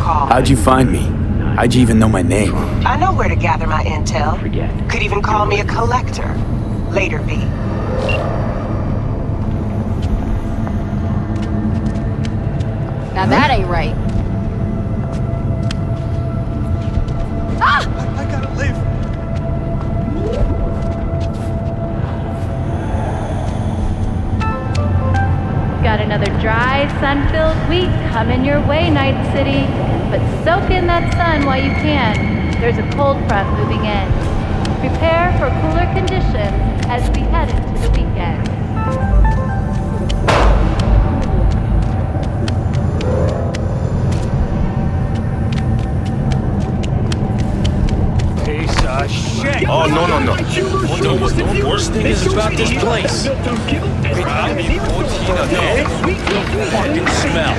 call. How'd you find me? How'd you even know my name? I know where to gather my intel. Could even call me a collector. Later, V. Now that ain't right. Ah! I gotta leave. Got another dry, sun-filled week coming your way, Night City. But soak in that sun while you can. There's a cold front moving in. Prepare for cooler conditions as we head into the weekend. Piece of shit. Oh, no. The worst thing is about this place. Every time you put in a head, the fucking smell.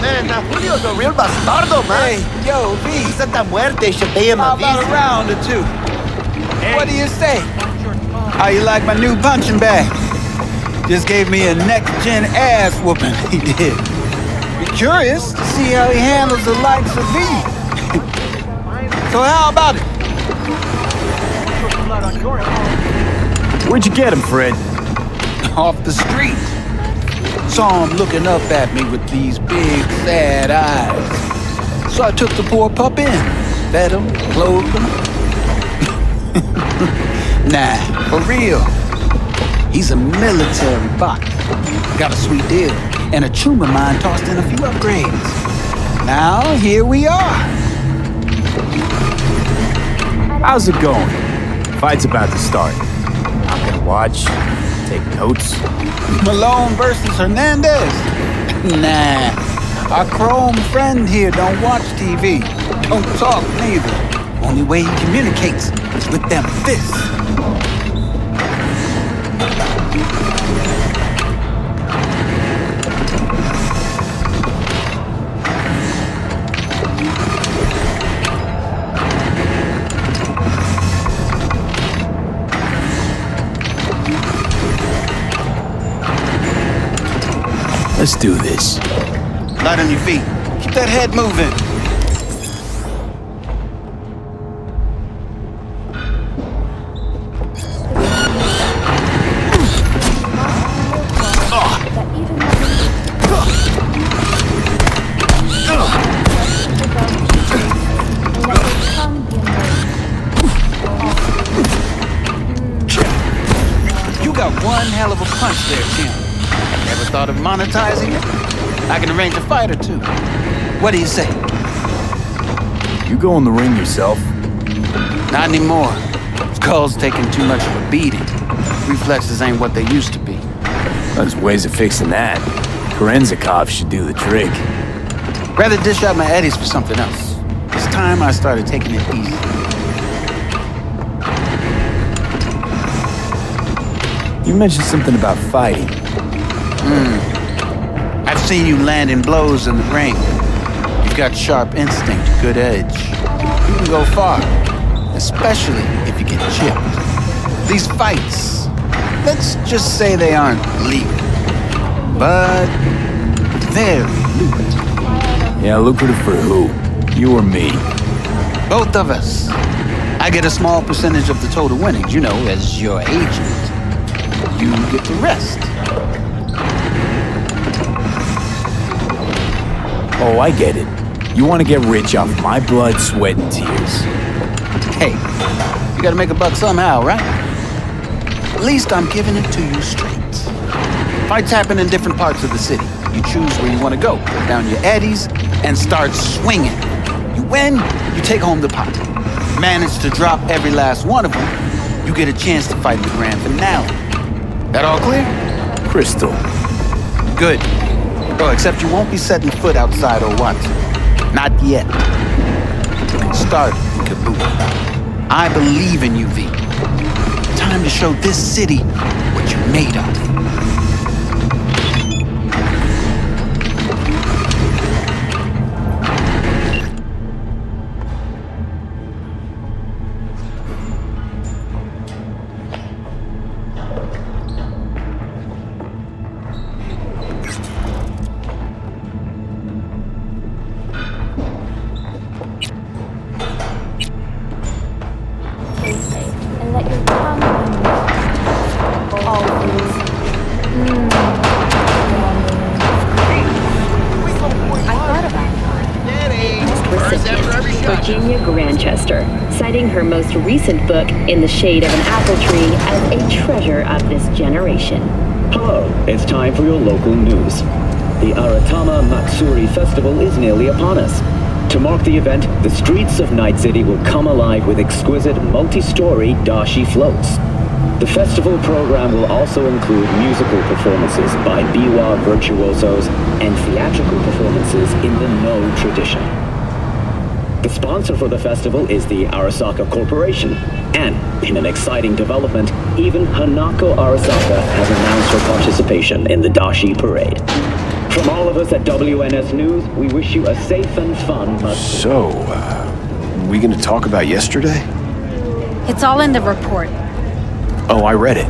Man, Julio's a real bastardo, man. Hey, yo, V. Santa muerte should pay him How a about a visa. round or two? What do you say? How you like my new punching bag? Just gave me a next-gen ass whooping, he did. Be curious to see how he handles the likes of V. So how about it? Where'd you get him, Fred? Off the street. Saw him looking up at me with these big, sad eyes. So I took the poor pup in. Fed him, clothed him. Nah, for real. He's a military bot. Got a sweet deal. And a tumor mine tossed in a few upgrades. Now, here we are. How's it going? Fight's about to start. I'm gonna watch, take notes. Malone versus Hernandez? Nah. Our chrome friend here don't watch TV. Don't talk neither. Only way he communicates is with them fists. Let's do this. Light on your feet. Keep that head moving. You got one hell of a punch there, Tim. Ever thought of monetizing it? I can arrange a fight or two. What do you say? You go in the ring yourself. Not anymore. Skull's taking too much of a beating. Reflexes ain't what they used to be. There's ways of fixing that. Korenzikov should do the trick. Rather dish out my eddies for something else. It's time I started taking it easy. You mentioned something about fighting. I've seen you landing blows in the ring. You've got sharp instinct, good edge. You can go far, especially if you get chipped. These fights, let's just say they aren't legal, but very lucrative. Yeah, lucrative for who? You or me? Both of us. I get a small percentage of the total winnings, you know, as your agent. You get the rest. Oh, I get it. You want to get rich off my blood, sweat, and tears. Hey, you gotta make a buck somehow, right? At least I'm giving it to you straight. Fights happen in different parts of the city. You choose where you want to go, put down your eddies, and start swinging. You win, you take home the pot. Manage to drop every last one of them, you get a chance to fight in the grand finale. That all clear? Crystal. Good. Well, except you won't be setting foot outside or what? Not yet. You can start in Kaboom. I believe in you, V. Time to show this city what you're made of. Virginia Grantchester, citing her most recent book, In the Shade of an Apple Tree, as a treasure of this generation. Hello, it's time for your local news. The Aratama Matsuri Festival is nearly upon us. To mark the event, the streets of Night City will come alive with exquisite multi-story dashi floats. The festival program will also include musical performances by biwa virtuosos and theatrical performances in the No tradition. The sponsor for the festival is the Arasaka Corporation, and in an exciting development, even Hanako Arasaka has announced her participation in the Dashi Parade. From all of us at WNS News, we wish you a safe and fun So, we gonna talk about yesterday? It's all in the report. Oh, I read it.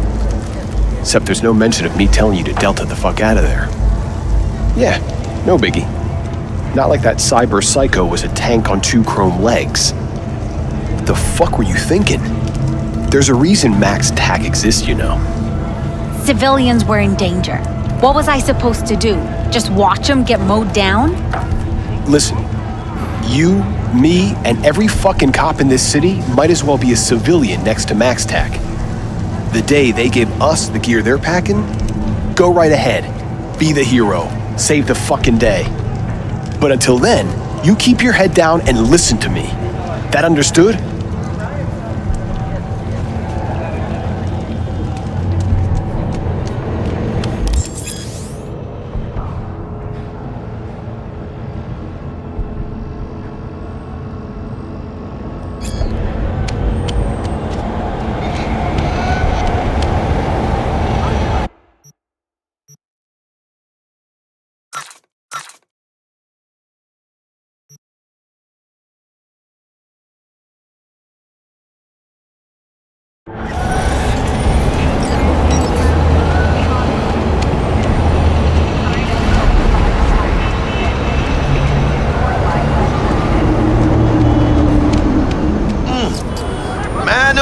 Except there's no mention of me telling you to Delta the fuck out of there. Yeah, no biggie. Not like that cyber psycho was a tank on 2 chrome legs. What the fuck were you thinking? There's a reason Max TAC exists, you know. Civilians were in danger. What was I supposed to do? Just watch them get mowed down? Listen, you, me, and every fucking cop in this city might as well be a civilian next to Max TAC. The day they give us the gear they're packing, go right ahead. Be the hero. Save the fucking day. But until then, you keep your head down and listen to me. That understood?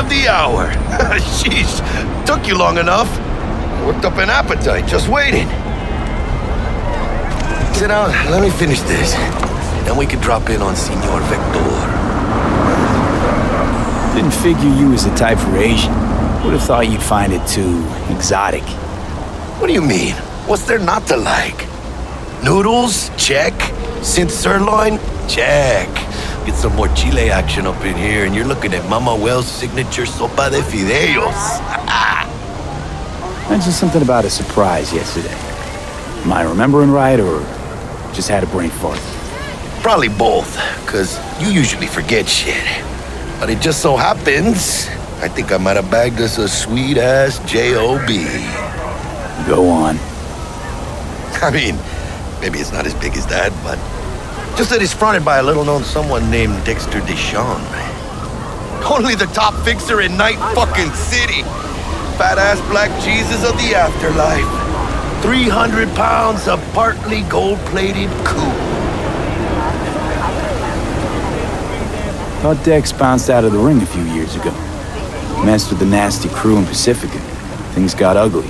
The hour. Sheesh, took you long enough. Worked up an appetite, just waiting. Sit down, let me finish this. Then we can drop in on Senor Vector. Didn't figure you was the type for Asian. Would have thought you'd find it too exotic. What do you mean? What's there not to like? Noodles? Check. Synth sirloin? Check. Get some more Chile action up in here, and you're looking at Mama Wells' signature sopa de fideos. Mentioned something about a surprise yesterday. Am I remembering right, or just had a brain fart? Probably both, because you usually forget shit. But it just so happens, I think I might have bagged us a sweet-ass J.O.B. Go on. I mean, maybe it's not as big as that, but just that it's fronted by a little-known someone named Dexter Deshawn. Only the top fixer in Night fucking City. Fat-ass black Jesus of the afterlife. 300 pounds of partly gold-plated coup. Thought Dex bounced out of the ring a few years ago. Messed with the nasty crew in Pacifica. Things got ugly.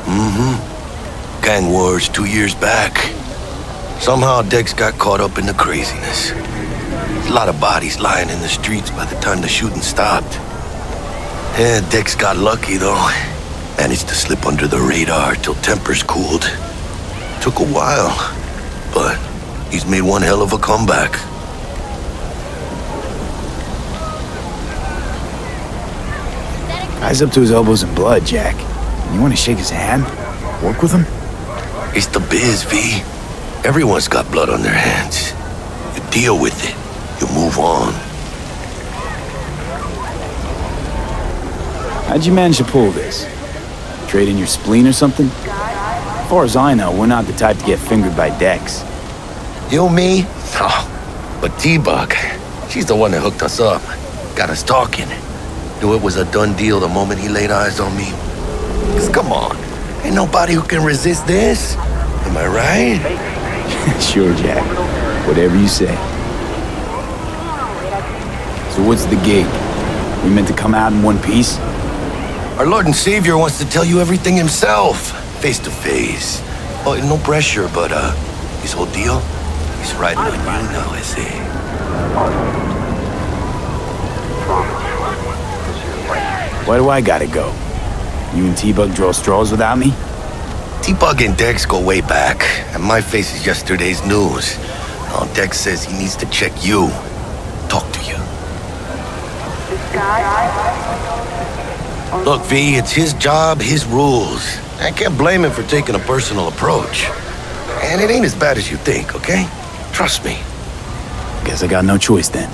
Mm-hmm. Gang wars 2 years back. Somehow Dex got caught up in the craziness. A lot of bodies lying in the streets by the time the shooting stopped. Yeah, Dex got lucky though. Managed to slip under the radar till tempers cooled. Took a while, but he's made one hell of a comeback. Guy's up to his elbows in blood, Jack. You want to shake his hand? Work with him? It's the biz, V. Everyone's got blood on their hands. You deal with it. You move on. How'd you manage to pull this? Trade in your spleen or something? As far as I know, we're not the type to get fingered by Dex. You, me? Oh, but T-Bug, she's the one that hooked us up. Got us talking. Knew it was a done deal the moment he laid eyes on me. 'Cause come on, ain't nobody who can resist this. Am I right? Sure, Jack. Whatever you say. So what's the gig? We meant to come out in one piece? Our Lord and Savior wants to tell you everything himself, face to face. Oh, no pressure, but his whole deal, he's riding on you now, I say. Why do I gotta go? You and T-Bug draw straws without me? T-Bug and Dex go way back, and my face is yesterday's news. Now Dex says he needs to check you. Talk to you. Look, V, it's his job, his rules. I can't blame him for taking a personal approach. And it ain't as bad as you think, okay? Trust me. Guess I got no choice then.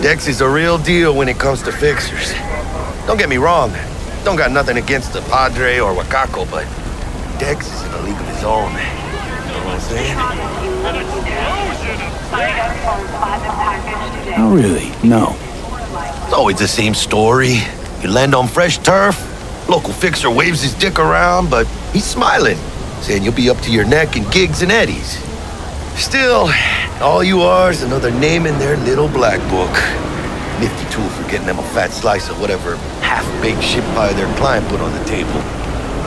Dex is a real deal when it comes to fixers. Don't get me wrong. Don't got nothing against the Padre or Wakako, but Dex is in a league of his own. You know what I'm saying? Oh, really? No. It's always the same story. You land on fresh turf, local fixer waves his dick around, but he's smiling, saying you'll be up to your neck in gigs and eddies. Still, all you are is another name in their little black book. Nifty tool for getting them a fat slice of whatever half-baked shit pie their client put on the table.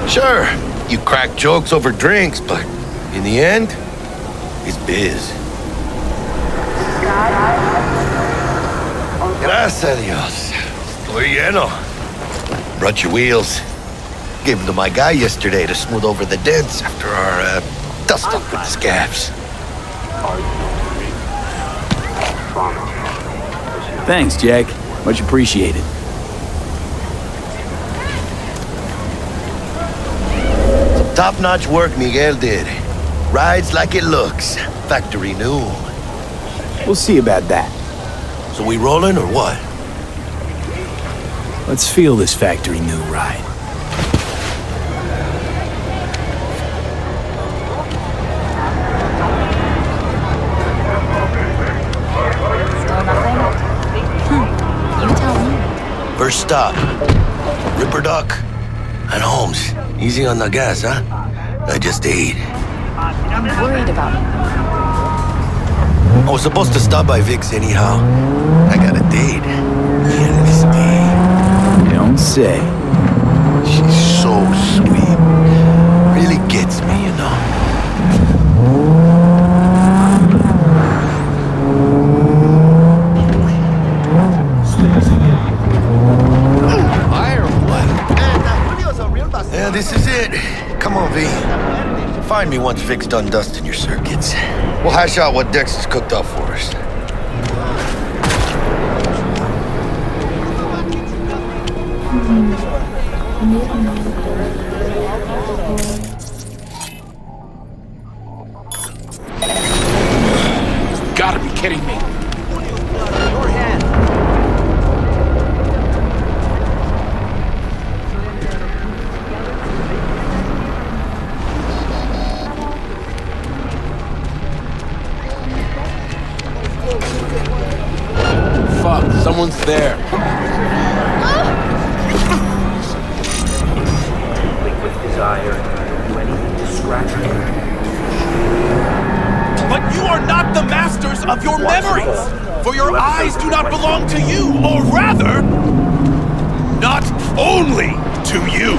Sure, you crack jokes over drinks, but in the end, it's biz. Gracias a Dios. Estoy lleno. Brought your wheels. Gave them to my guy yesterday to smooth over the dents after our dust-up with the scabs. Thanks, Jack. Much appreciated. Some top-notch work Miguel did. Rides like it looks. Factory new. We'll see about that. So we rolling or what? Let's feel this factory new ride. Still nothing? You tell me. First stop. Ripper Duck and Holmes. Easy on the gas, huh? I just ate. I'm worried about you. I was supposed to stop by Vic's anyhow. I got a date. Me and Misty. You don't say. She's so sweet. Really gets me, you know. Yeah, this is it. Come on, V. Find me once Vic's done dusting your circuits. We'll hash out what Dex has cooked up for us. You gotta be kidding me. Fuck, someone's there. But you are not the masters of your memories, for your eyes do not belong to you, or rather, not only to you.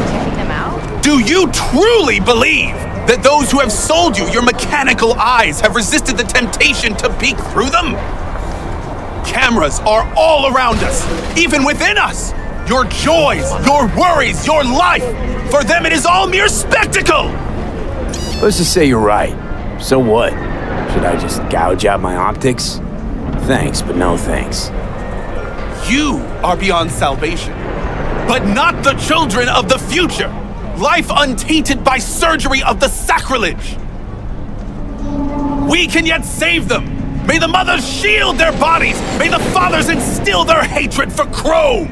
Take them out? Do you truly believe that those who have sold you your mechanical eyes have resisted the temptation to peek through them? Cameras are all around us, even within us. Your joys, your worries, your life, for them it is all mere spectacle. Let's just say you're right. So what? Should I just gouge out my optics? Thanks, but no thanks. You are beyond salvation, but not the children of the future. Life untainted by surgery of the sacrilege. We can yet save them. May the mothers shield their bodies. May the fathers instill their hatred for Chrome.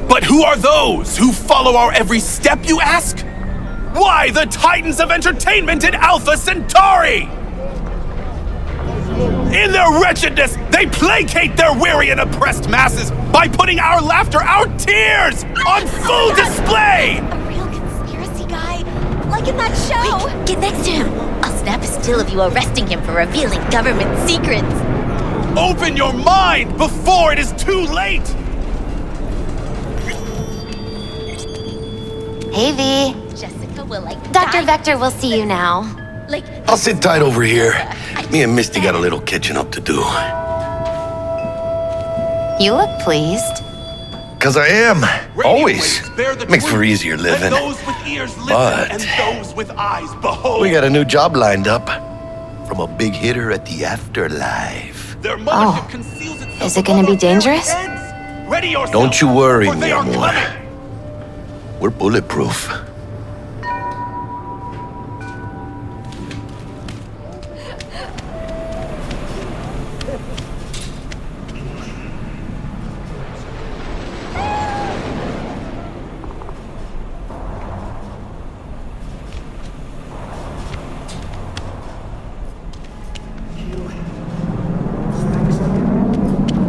But who are those who follow our every step, you ask? Why the titans of entertainment in Alpha Centauri? In their wretchedness, they placate their weary and oppressed masses by putting our laughter, our tears, on full display! A real conspiracy guy? Like in that show? Wait, get next to him. I'll snap a still of you arresting him for revealing government secrets. Open your mind before it is too late! Hey, V. Jessica will Dr. Vector will see you now. I'll sit tight over here. Me and Misty got a little catching up to do. You look pleased. Cause I am. Radio Always. waves bear the Makes for truth. easier living. Let those with ears listen, But- and those with eyes behold. We got a new job lined up from a big hitter at the afterlife. Their mothership conceals itself Is it gonna above be our very dangerous? heads. Ready yourself, Don't you worry, for mi they are amor. coming. We're bulletproof.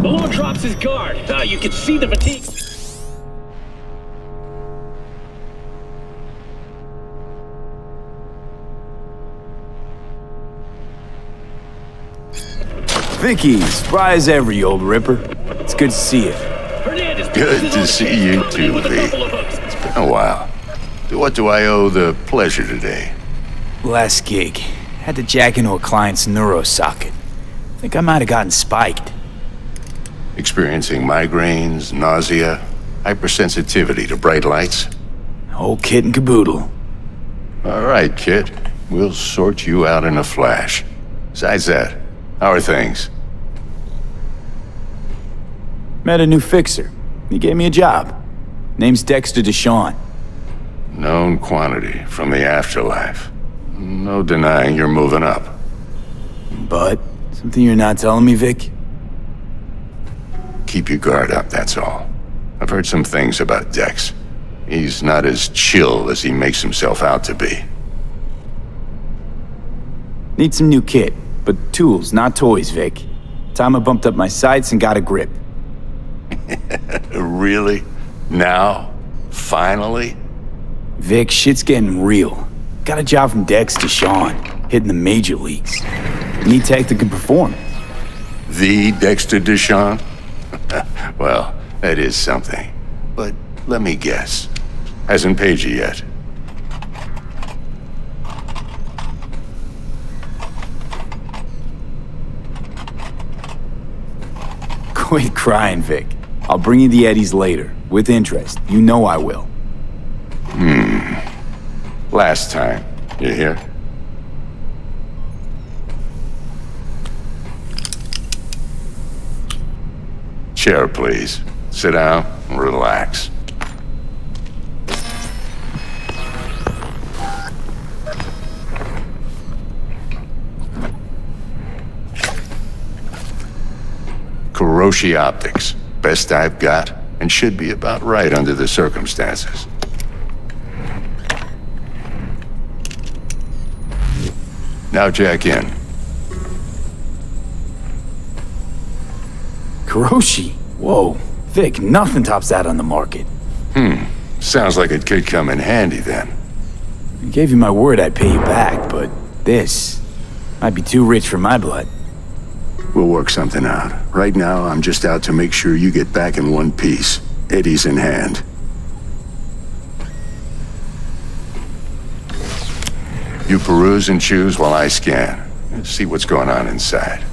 The Lord drops his guard. You can see the fatigue. Vicky, spry as ever, you old ripper. It's good to see you. Hernandez, Good to see you too, with a V. couple of hooks. It's been a while. To what do I owe the pleasure today? Last gig. Had to jack into a client's neuro socket. Think I might have gotten spiked. Experiencing migraines, nausea, hypersensitivity to bright lights? Whole kit and caboodle. All right, kid. We'll sort you out in a flash. Besides that, how are things? Met a new fixer. He gave me a job. Name's Dexter Deshawn. Known quantity from the afterlife. No denying you're moving up. But, something you're not telling me, Vic? Keep your guard up, that's all. I've heard some things about Dex. He's not as chill as he makes himself out to be. Need some new kit, but tools, not toys, Vic. Time I bumped up my sights and got a grip. Really? Now? Finally? Vic, shit's getting real. Got a job from Dex Deshawn, hitting the major leagues. Need tech that can perform. The Dexter Deshawn? Well, that is something. But let me guess. Hasn't paid you yet. Quit crying, Vic. I'll bring you the Eddies later, with interest. You know I will. Last time. You hear? Chair, please. Sit down and relax. Kuroshi Optics. Best I've got, and should be about right under the circumstances. Now jack in. Kuroshi? Whoa. Vic, nothing tops that on the market. Sounds like it could come in handy then. I gave you my word I'd pay you back, but this might be too rich for my blood. We'll work something out. Right now, I'm just out to make sure you get back in one piece. Eddie's in hand. You peruse and choose while I scan. See what's going on inside.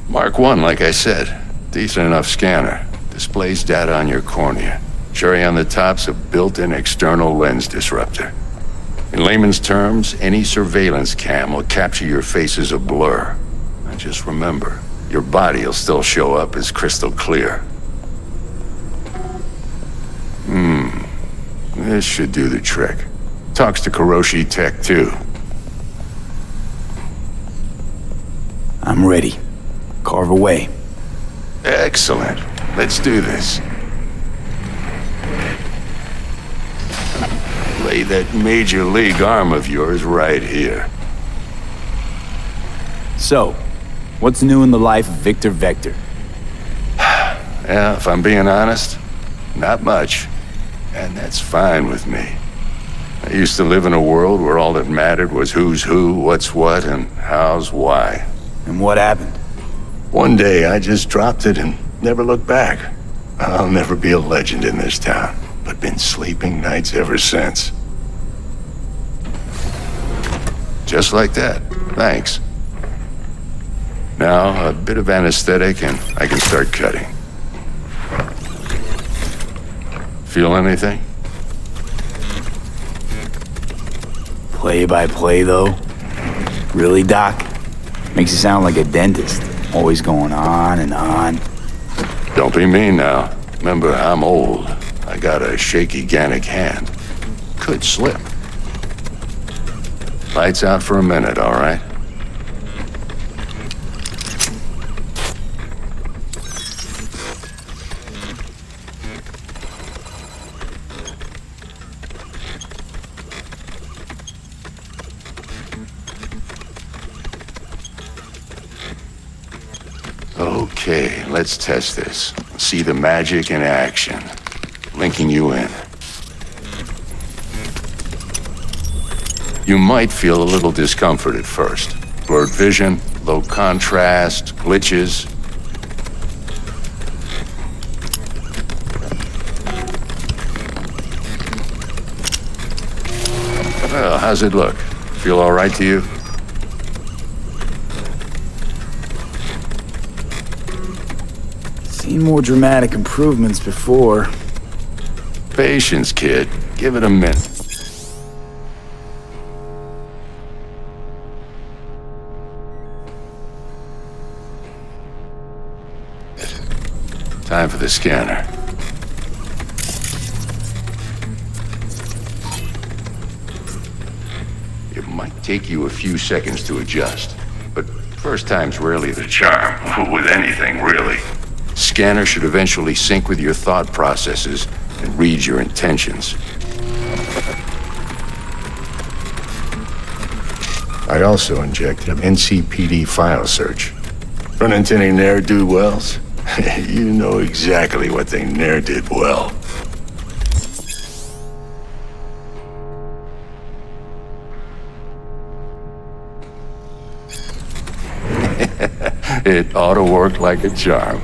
Mark 1, like I said. Decent enough scanner. Displays data on your cornea. Cherry on the top's a built-in external lens disruptor. In layman's terms, any surveillance cam will capture your face as a blur. And just remember, your body will still show up as crystal clear. This should do the trick. Talks to Kuroshi Tech, too. I'm ready. Carve away. Excellent. Let's do this. Lay that major league arm of yours right here. So, what's new in the life of Victor Vector? Yeah, if I'm being honest, not much. And that's fine with me. I used to live in a world where all that mattered was who's who, what's what, and how's why. And what happened? One day I just dropped it and never looked back. I'll never be a legend in this town, but been sleeping nights ever since. Just like that. Thanks. Now, a bit of anesthetic and I can start cutting. Feel anything? Play by play, though? Really, Doc? Makes you sound like a dentist. Always going on and on. Don't be mean now. Remember, I'm old. I got a shaky Gannic hand. Could slip. Lights out for a minute, all right? Okay, let's test this. See the magic in action. Linking you in. You might feel a little discomfort at first. Blurred vision, low contrast, glitches. Well, how's it look? Feel all right to you? Seen more dramatic improvements before. Patience, kid. Give it a minute. Time for the scanner. It might take you a few seconds to adjust, but first time's rarely the charm, with anything, really. Scanner should eventually sync with your thought processes and read your intentions. I also injected an NCPD file search. Run into any ne'er-do-wells? You know exactly what they ne'er did well. It ought to work like a charm.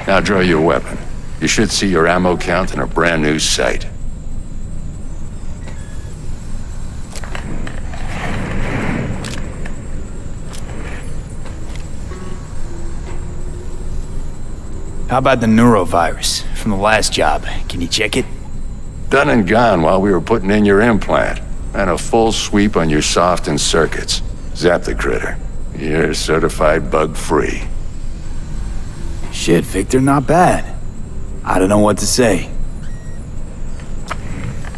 Now draw your weapon. You should see your ammo count in a brand new sight. How about the neurovirus from the last job? Can you check it? Done and gone while we were putting in your implant. And a full sweep on your soft and circuits. Zap the critter. You're certified bug-free. Shit, Victor, not bad. I don't know what to say.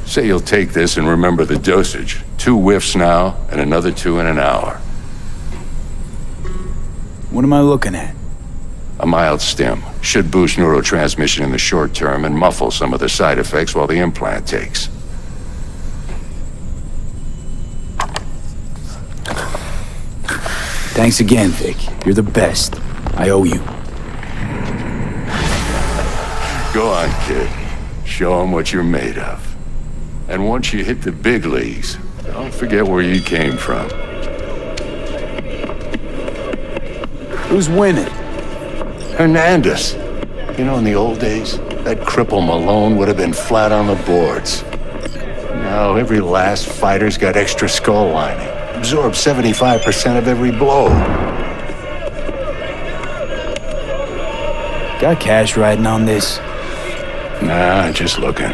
Say you'll take this and remember the dosage. 2 whiffs now, and another 2 in an hour. What am I looking at? A mild stim. Should boost neurotransmission in the short term and muffle some of the side effects while the implant takes. Thanks again, Vic. You're the best. I owe you. Go on, kid. Show them what you're made of. And once you hit the big leagues, don't forget where you came from. Who's winning? Hernandez. You know, in the old days, that cripple Malone would have been flat on the boards. Now every last fighter's got extra skull lining. absorb 75% of every blow. Got cash riding on this? Nah, just looking.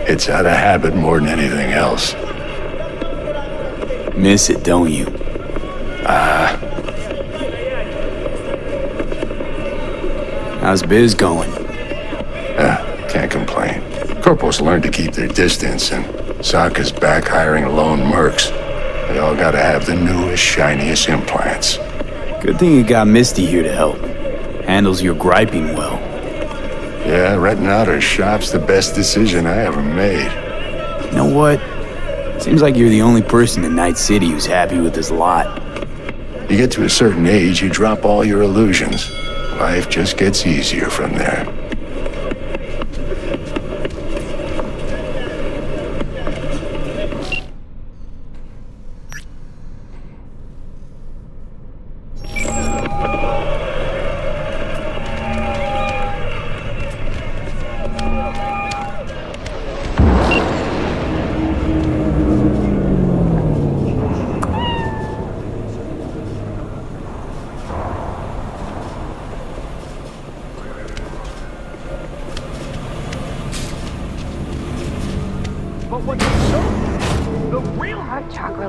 It's out of habit more than anything else. Miss it, don't you? How's biz going? Can't complain. Corporals learn to keep their distance, and Sokka's back hiring lone mercs. They all gotta have the newest, shiniest implants. Good thing you got Misty here to help. Handles your griping well. Yeah, renting out her shop's the best decision I ever made. You know what? Seems like you're the only person in Night City who's happy with this lot. You get to a certain age, you drop all your illusions. Life just gets easier from there.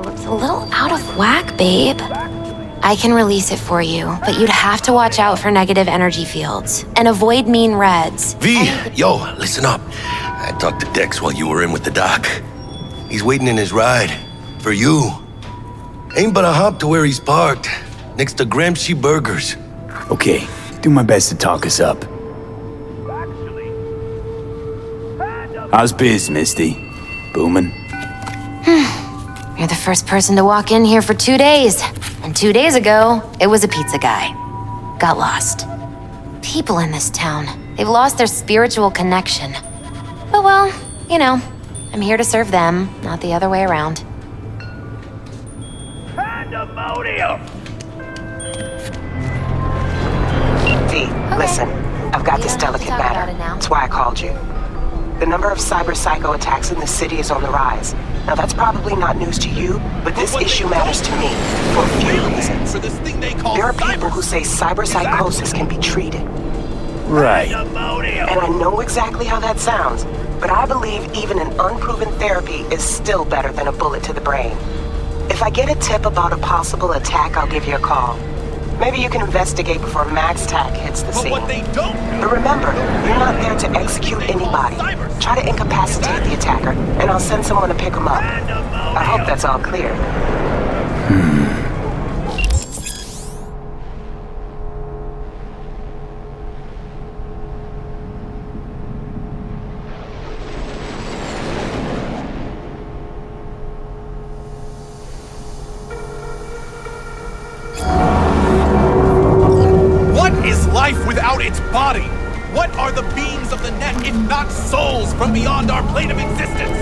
It's a little out of whack, babe. I can release it for you, but you'd have to watch out for negative energy fields and avoid mean reds. V, yo, listen up. I talked to Dex while you were in with the doc. He's waiting in his ride. For you. Ain't but a hop to where he's parked. Next to Gramsci Burgers. Okay, do my best to talk us up. How's biz, Misty? Booming? You're the first person to walk in here for 2 days. And 2 days ago, it was a pizza guy. Got lost. People in this town, they've lost their spiritual connection. But well, you know, I'm here to serve them, not the other way around. Pandemonium! V, listen. I've got this delicate matter. That's why I called you. The number of cyber psycho attacks in the city is on the rise. Now that's probably not news to you, but this issue matters to me for a few reasons. There are people who say cyber psychosis can be treated. Right. And I know exactly how that sounds, but I believe even an unproven therapy is still better than a bullet to the brain. If I get a tip about a possible attack, I'll give you a call. Maybe you can investigate before MaxTac hits the scene. But remember, you're not there to execute anybody. Try to incapacitate the attacker, and I'll send someone to pick him up. I hope that's all clear. Life without its body? What are the beings of the net if not souls from beyond our plane of existence?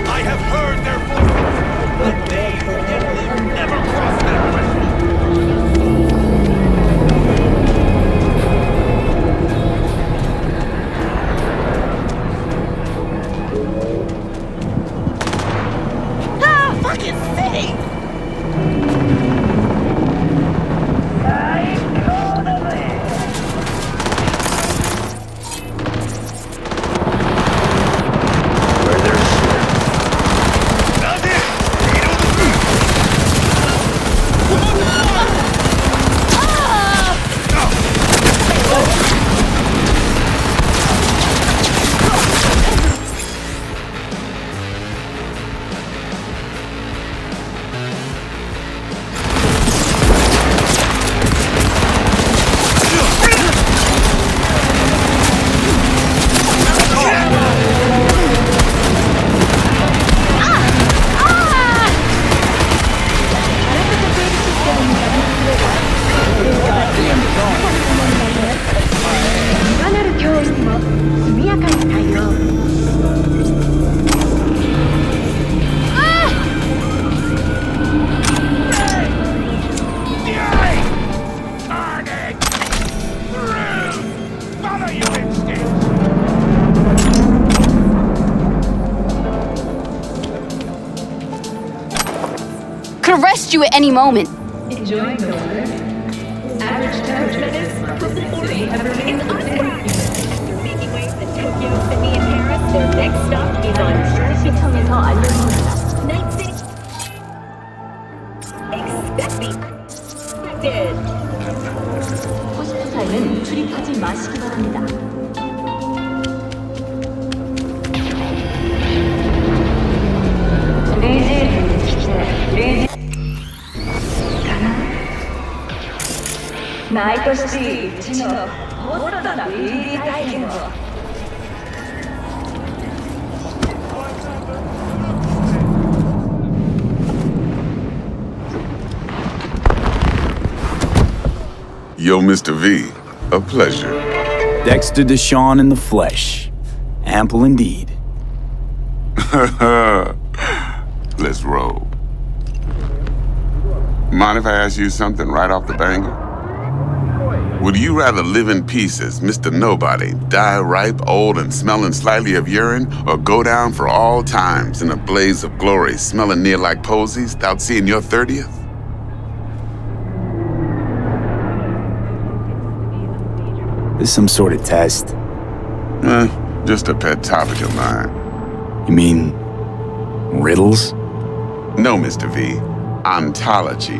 I have heard their voices, but they who yet live never cross that threshold. Ah, fucking sake! could arrest you at any moment. Enjoying the weather? Average temperature Making waves in Tokyo, Sydney, and Paris. Their next stop is on Night City. Expected. 호스피탈은 출입하지 마시기 바랍니다. Yo, Mr. V, a pleasure. Dexter Deshawn in the flesh. Ample indeed. Let's roll. Mind if I ask you something right off the banger? Would you rather live in peace as Mr. Nobody, die ripe, old, and smelling slightly of urine, or go down for all times in a blaze of glory, smelling near like posies, without seeing your 30th? This some sort of test? Just a pet topic of mine. You mean riddles? No, Mr. V. Ontology.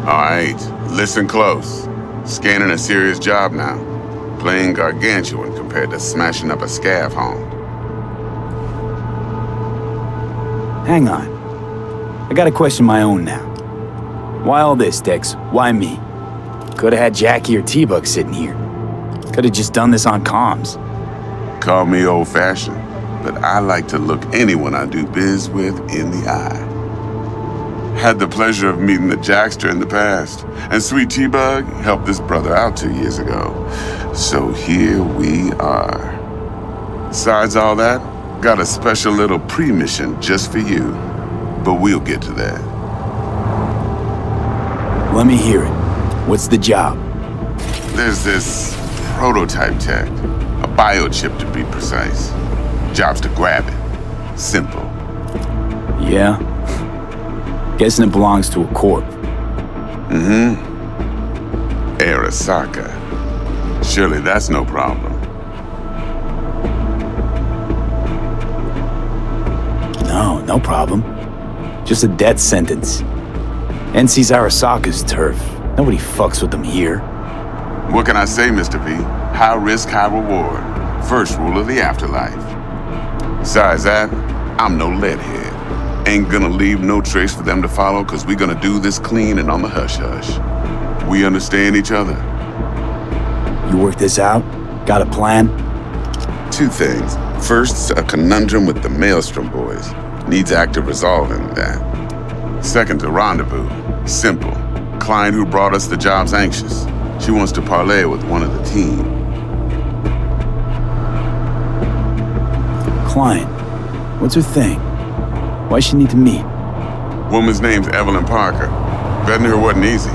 All right, listen close. Scanning a serious job now. Playing gargantuan compared to smashing up a scav home. Hang on. I gotta question my own now. Why all this, Dex? Why me? Could've had Jackie or T-Bug sitting here. Could've just done this on comms. Call me old-fashioned, but I like to look anyone I do biz with in the eye. Had the pleasure of meeting the Jackster in the past, and Sweet T-Bug helped this brother out 2 years ago. So here we are. Besides all that, got a special little pre-mission just for you, but we'll get to that. Let me hear it. What's the job? There's this prototype tech, a biochip to be precise. Job's to grab it. Simple. Yeah? Guessing it belongs to a corp. Mm-hmm. Arasaka. Surely that's no problem. No problem. Just a death sentence. NC's Arasaka's turf. Nobody fucks with them here. What can I say, Mr. V? High risk, high reward. First rule of the afterlife. Besides that, I'm no leadhead. Ain't gonna leave no trace for them to follow, cause we gonna do this clean and on the hush-hush. We understand each other. You work this out? Got a plan? 2 things. First, a conundrum with the Maelstrom boys. Needs active resolving that. Second, a rendezvous. Simple. Client who brought us the job's anxious. She wants to parlay with one of the team. Client? What's her thing? Why she need to meet? Woman's name's Evelyn Parker. Vetting her wasn't easy.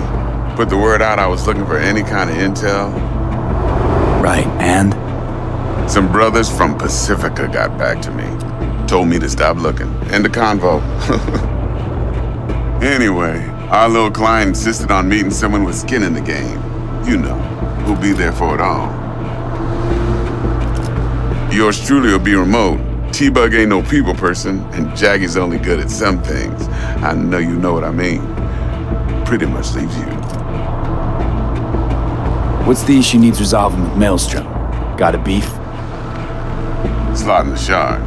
Put the word out I was looking for any kind of intel. Right, and? Some brothers from Pacifica got back to me. Told me to stop looking. End of convo. Anyway, our little client insisted on meeting someone with skin in the game. You know, who'll be there for it all. Yours truly will be remote. T-Bug ain't no people person, and Jaggy's only good at some things. I know you know what I mean. Pretty much leaves you. What's the issue needs resolving with Maelstrom? Got a beef? Slotting the shard.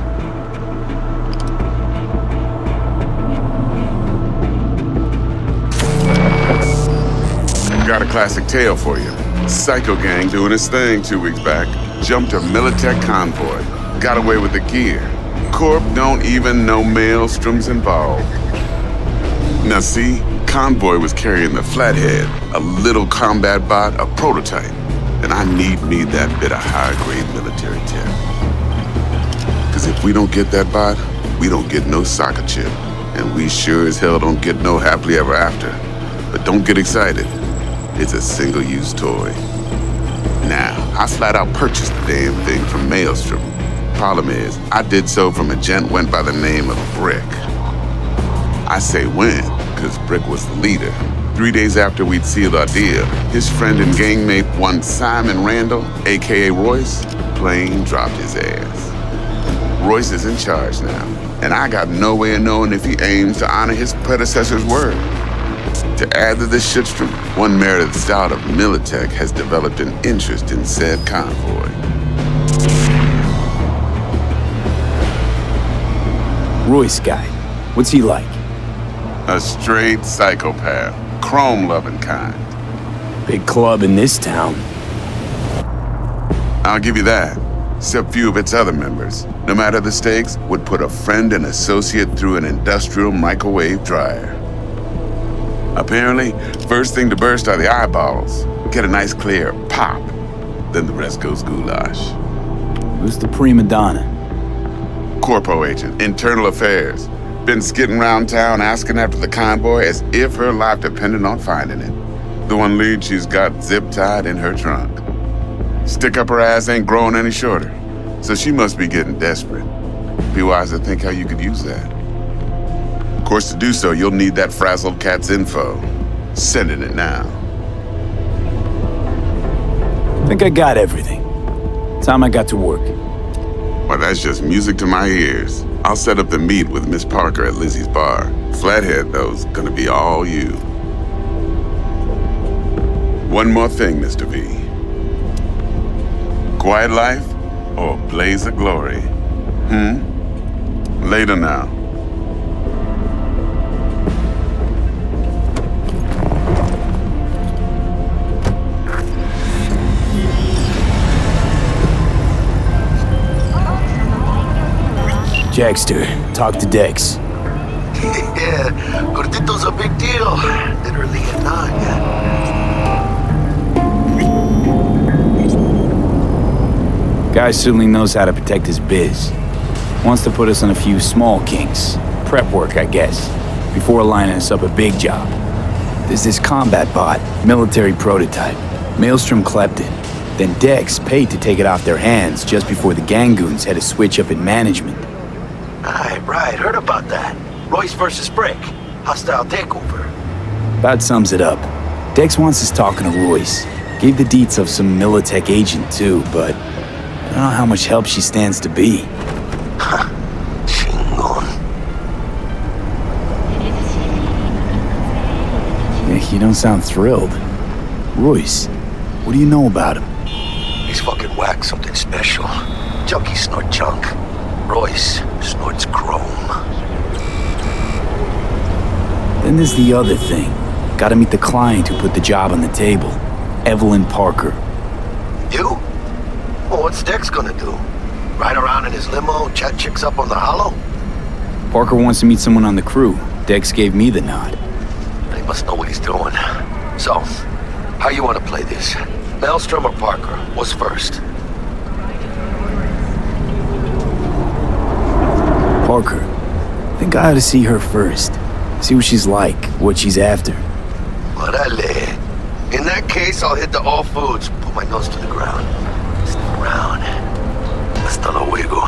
Got a classic tale for you. Psycho gang doing his thing 2 weeks back. Jumped a Militech convoy. Got away with the gear. Corp don't even know Maelstrom's involved. Now see, convoy was carrying the Flathead, a little combat bot, a prototype. And I need that bit of high-grade military tech. Cause if we don't get that bot, we don't get no soccer chip. And we sure as hell don't get no happily ever after. But don't get excited. It's a single-use toy. Now, I flat out purchased the damn thing from Maelstrom. Problem is, I did so from a gent went by the name of Brick. I say when, because Brick was the leader. 3 days after we'd sealed our deal, his friend and gangmate, one Simon Randall, aka Royce, plain dropped his ass. Royce is in charge now, and I got no way of knowing if he aims to honor his predecessor's word. To add to this shitstorm, one merited stout of Militech has developed an interest in said convoy. Royce guy. What's he like? A straight psychopath. Chrome-loving kind. Big club in this town. I'll give you that. Except few of its other members, no matter the stakes, would put a friend and associate through an industrial microwave dryer. Apparently, first thing to burst are the eyeballs. Get a nice clear pop. Then the rest goes goulash. Who's the prima donna? Corpo agent, internal affairs. Been skidding around town asking after the convoy as if her life depended on finding it. The one lead she's got zip-tied in her trunk. Stick up her ass ain't growing any shorter, so she must be getting desperate. Be wise to think how you could use that. Of course, to do so, you'll need that frazzled cat's info. Sending it now. Think I got everything. Time I got to work. Well, that's just music to my ears. I'll set up the meet with Miss Parker at Lizzie's bar. Flathead, though's gonna be all you. One more thing, Mr. V. Quiet life or blaze of glory? Later now. Jackster, talk to Dex. Yeah, Gordito's a big deal. Literally a nine. Guy certainly knows how to protect his biz. Wants to put us on a few small kinks. Prep work, I guess. Before lining us up a big job. There's this combat bot, military prototype. Maelstrom clept it. Then Dex paid to take it off their hands just before the Gangoons had a switch up in management. Right, heard about that. Royce versus Brick. Hostile takeover. About sums it up. Dex wants us talking to Royce. Gave the deets of some Militech agent too, but I don't know how much help she stands to be. Chingon. Yeah, you don't sound thrilled. Royce, what do you know about him? He's fucking whack, something special. Junkies snort junk. Royce snorts chrome. Then there's the other thing. Gotta meet the client who put the job on the table. Evelyn Parker. You? Well, what's Dex gonna do? Ride around in his limo, chat chicks up on the hollow? Parker wants to meet someone on the crew. Dex gave me the nod. He must know what he's doing. So, how you want to play this? Maelstrom or Parker? What's first? Parker. I think I ought to see her first. See what she's like, what she's after. Orale. In that case, I'll hit the all foods, put my nose to the ground. Stick around. Hasta luego.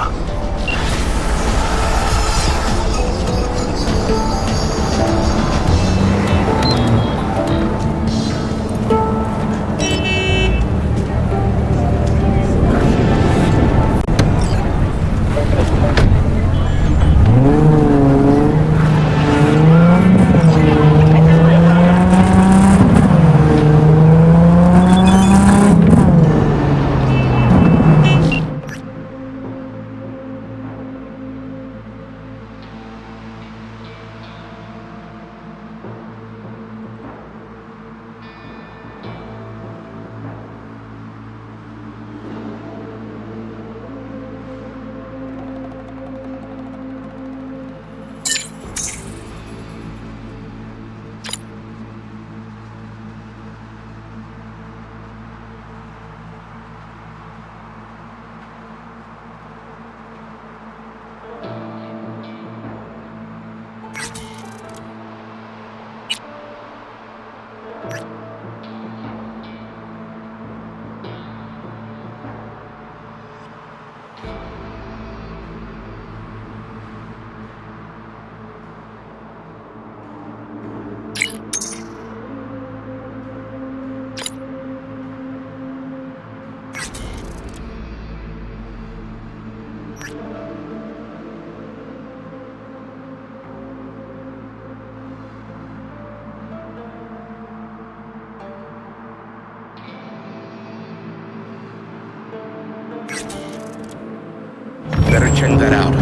better check that out.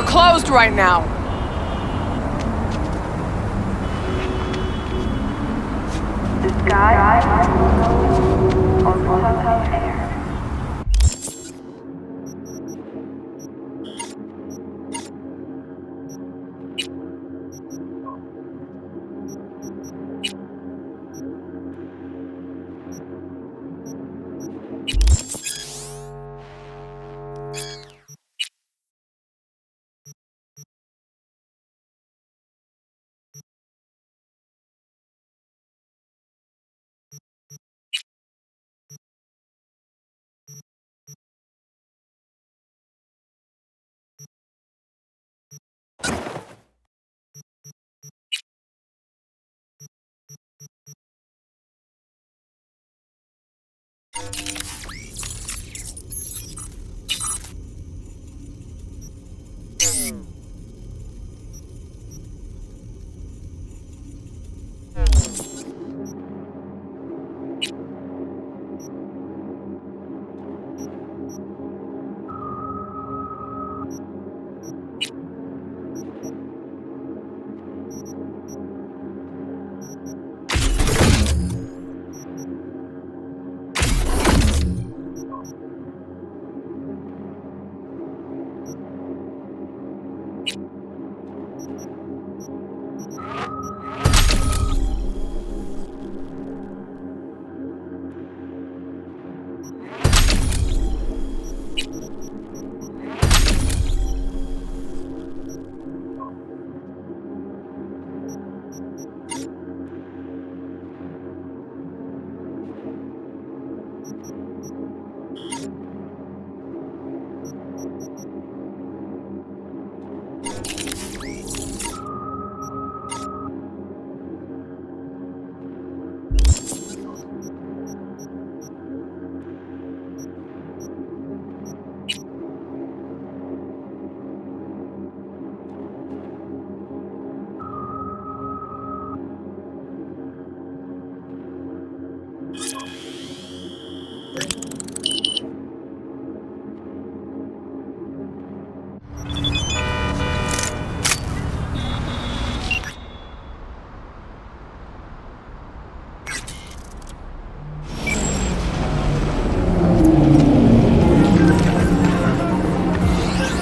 Closed right now. The sky on Mojave Air.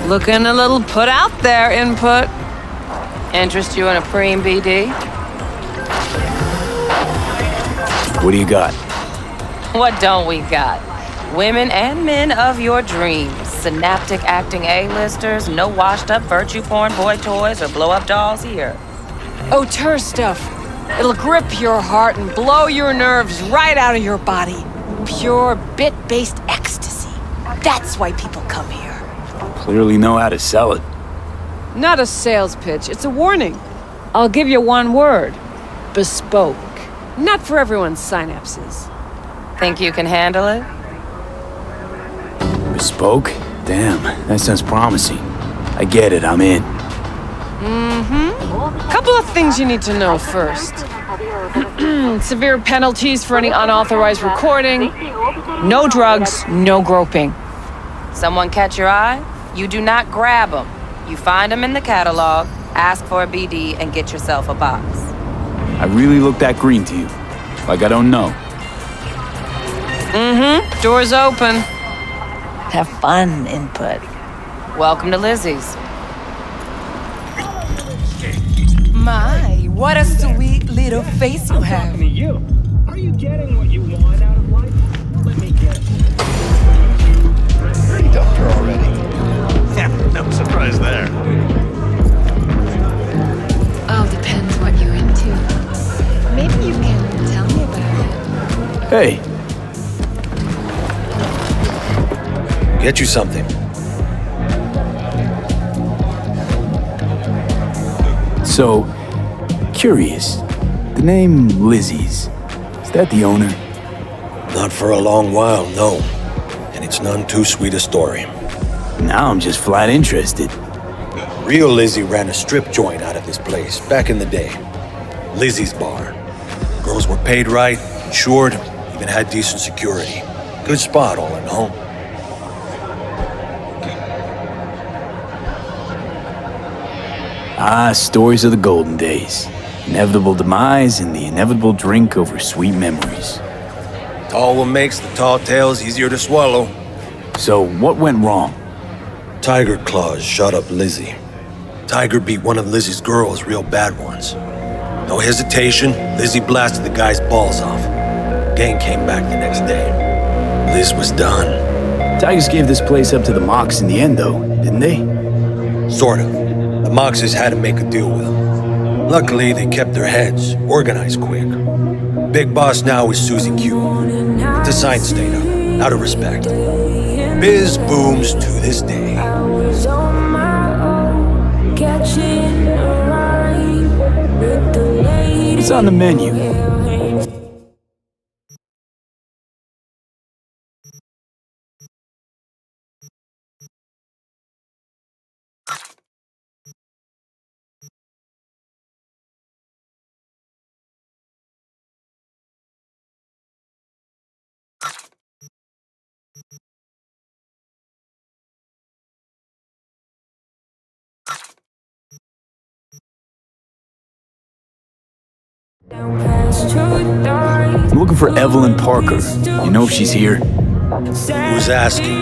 Looking a little put out there, Input. Interest you in a preem BD? What do you got? What don't we got? Women and men of your dreams. Synaptic acting A-listers, no washed-up virtue porn boy toys or blow-up dolls here. Auteur stuff. It'll grip your heart and blow your nerves right out of your body. Pure bit-based ecstasy. That's why people come here. Clearly know how to sell it. Not a sales pitch, it's a warning. I'll give you one word. Bespoke. Not for everyone's synapses. Think you can handle it? Bespoke? Damn, that sounds promising. I get it, I'm in. Couple of things you need to know first. Severe penalties for any unauthorized recording. No drugs, no groping. Someone catch your eye? You do not grab them. You find them in the catalog, ask for a BD, and get yourself a box. I really look that green to you. Like I don't know. Door's open. Have fun, Input. Welcome to Lizzie's. My, what a sweet little face you have. You. Are you getting what you want out of life? Let me guess. He dumped her already. Yeah, no surprise there. All depends what you're into. Hey. Get you something. So, curious. The name Lizzie's. Is that the owner? Not for a long while, no. And it's none too sweet a story. Now I'm just flat interested. Real Lizzie ran a strip joint out of this place back in the day. Lizzie's Bar. Girls were paid right, insured, even had decent security. Good spot all in all. Ah, stories of the golden days. Inevitable demise and the inevitable drink over sweet memories. Tall one makes the tall tales easier to swallow. So, what went wrong? Tiger Claws shot up Lizzie. Tiger beat one of Lizzie's girls real bad ones. No hesitation, Lizzie blasted the guy's balls off. Gang came back the next day. Liz was done. Tigers gave this place up to the Mox in the end, though, didn't they? Sort of. The Moxes had to make a deal with them. Luckily, they kept their heads, organized quick. Big boss now is Susie Q. The sign stayed up, out of respect. Biz booms to this day. What's on the menu? I'm looking for Evelyn Parker. You know if she's here? Who's asking?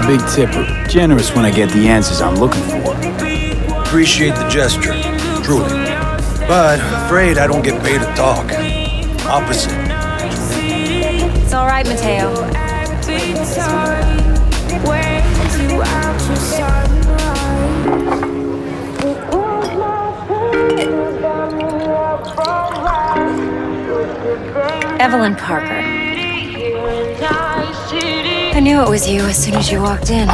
Big tipper. Generous when I get the answers I'm looking for. Appreciate the gesture, truly. But afraid I don't get paid to talk. Opposite. It's all right, Mateo. Evelyn Parker. I knew it was you as soon as you walked in.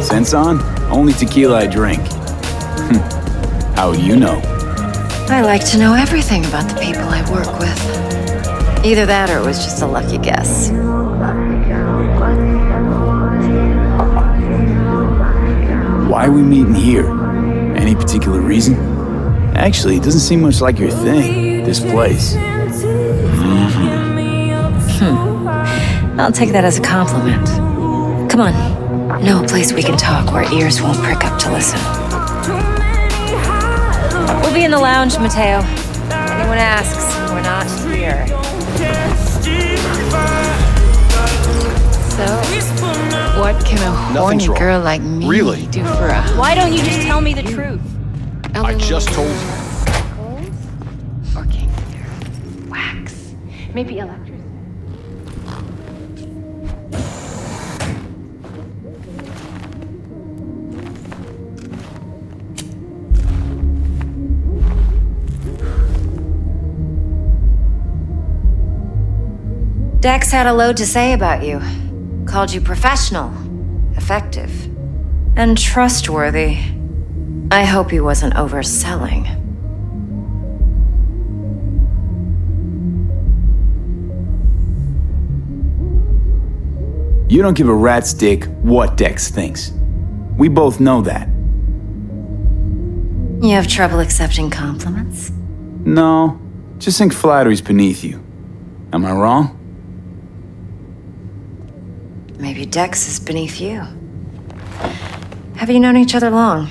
Sense on? Only tequila I drink. How you know? I like to know everything about the people I work with. Either that or it was just a lucky guess. Why are we meeting here? Any particular reason? Actually, it doesn't seem much like your thing, this place. I'll take that as a compliment. Come on. No place we can talk where ears won't prick up to listen. We'll be in the lounge, Mateo. Anyone asks, we're not here. So, what can a horny wrong. girl like me Really? do for a... Why don't you just tell me the truth? I just told you. Or king hair? Wax? Maybe electric? Dex had a load to say about you. Called you professional, effective, and trustworthy. I hope he wasn't overselling. You don't give a rat's dick what Dex thinks. We both know that. You have trouble accepting compliments? No, just think flattery's beneath you. Am I wrong? Maybe Dex is beneath you. Have you known each other long?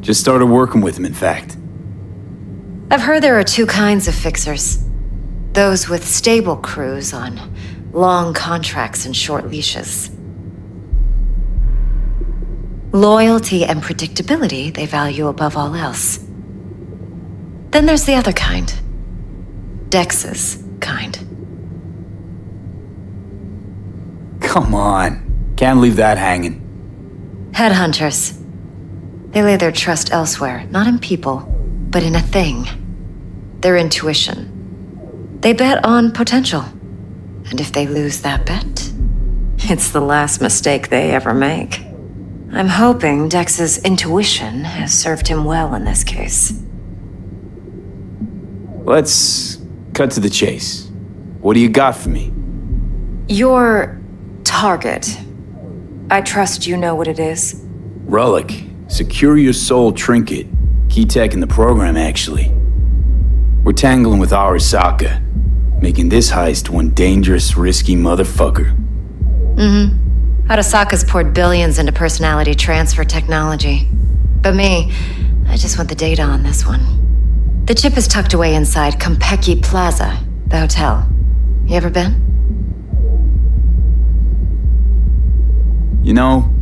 Just started working with him, in fact. I've heard there are two kinds of fixers. Those with stable crews on long contracts and short leashes. Loyalty and predictability they value above all else. Then there's the other kind. Dex's kind. Come on. Can't leave that hanging. Headhunters. They lay their trust elsewhere, not in people, but in a thing. Their intuition. They bet on potential. And if they lose that bet, it's the last mistake they ever make. I'm hoping Dex's intuition has served him well in this case. Let's cut to the chase. What do you got for me? Your target. I trust you know what it is. Relic. Secure your soul trinket. Key tech in the program, actually. We're tangling with Arasaka, making this heist one dangerous, risky motherfucker. Arasaka's poured billions into personality transfer technology. But me, I just want the data on this one. The chip is tucked away inside Kompeki Plaza, the hotel. You ever been? You know,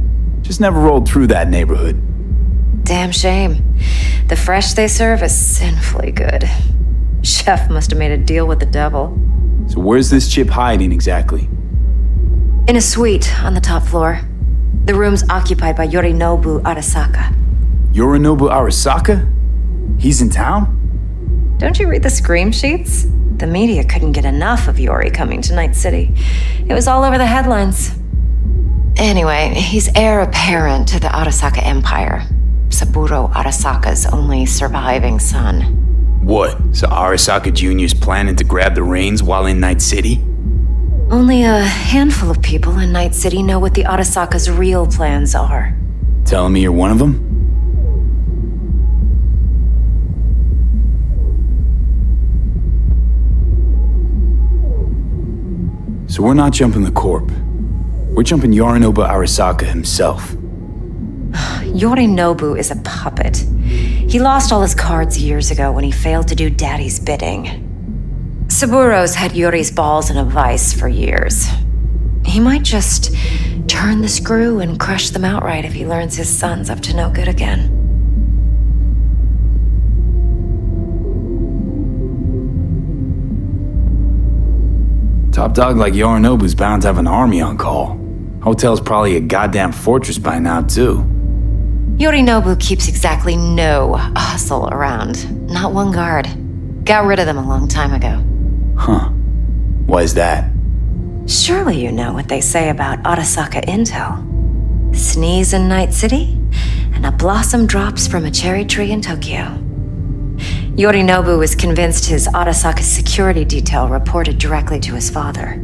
just never rolled through that neighborhood. Damn shame. The fresh they serve is sinfully good. Chef must have made a deal with the devil. So where's this chip hiding exactly? In a suite on the top floor. The room's occupied by Yorinobu Arasaka. Yorinobu Arasaka? He's in town? Don't you read the scream sheets? The media couldn't get enough of Yori coming to Night City. It was all over the headlines. Anyway, he's heir apparent to the Arasaka Empire. Saburo Arasaka's only surviving son. What? So Arasaka Jr.'s planning to grab the reins while in Night City? Only a handful of people in Night City know what the Arasaka's real plans are. Telling me you're one of them? So we're not jumping the Corp. We're jumping Yorinobu Arasaka himself. Yorinobu is a puppet. He lost all his cards years ago when he failed to do Daddy's bidding. Saburo's had Yuri's balls in a vice for years. He might just turn the screw and crush them outright if he learns his son's up to no good again. Top dog like Yorinobu's bound to have an army on call. Hotel's probably a goddamn fortress by now, too. Yorinobu keeps exactly no hustle around. Not one guard. Got rid of them a long time ago. Huh. Why is that? Surely you know what they say about Arasaka intel. Sneeze in Night City, and a blossom drops from a cherry tree in Tokyo. Yorinobu was convinced his Arasaka security detail reported directly to his father.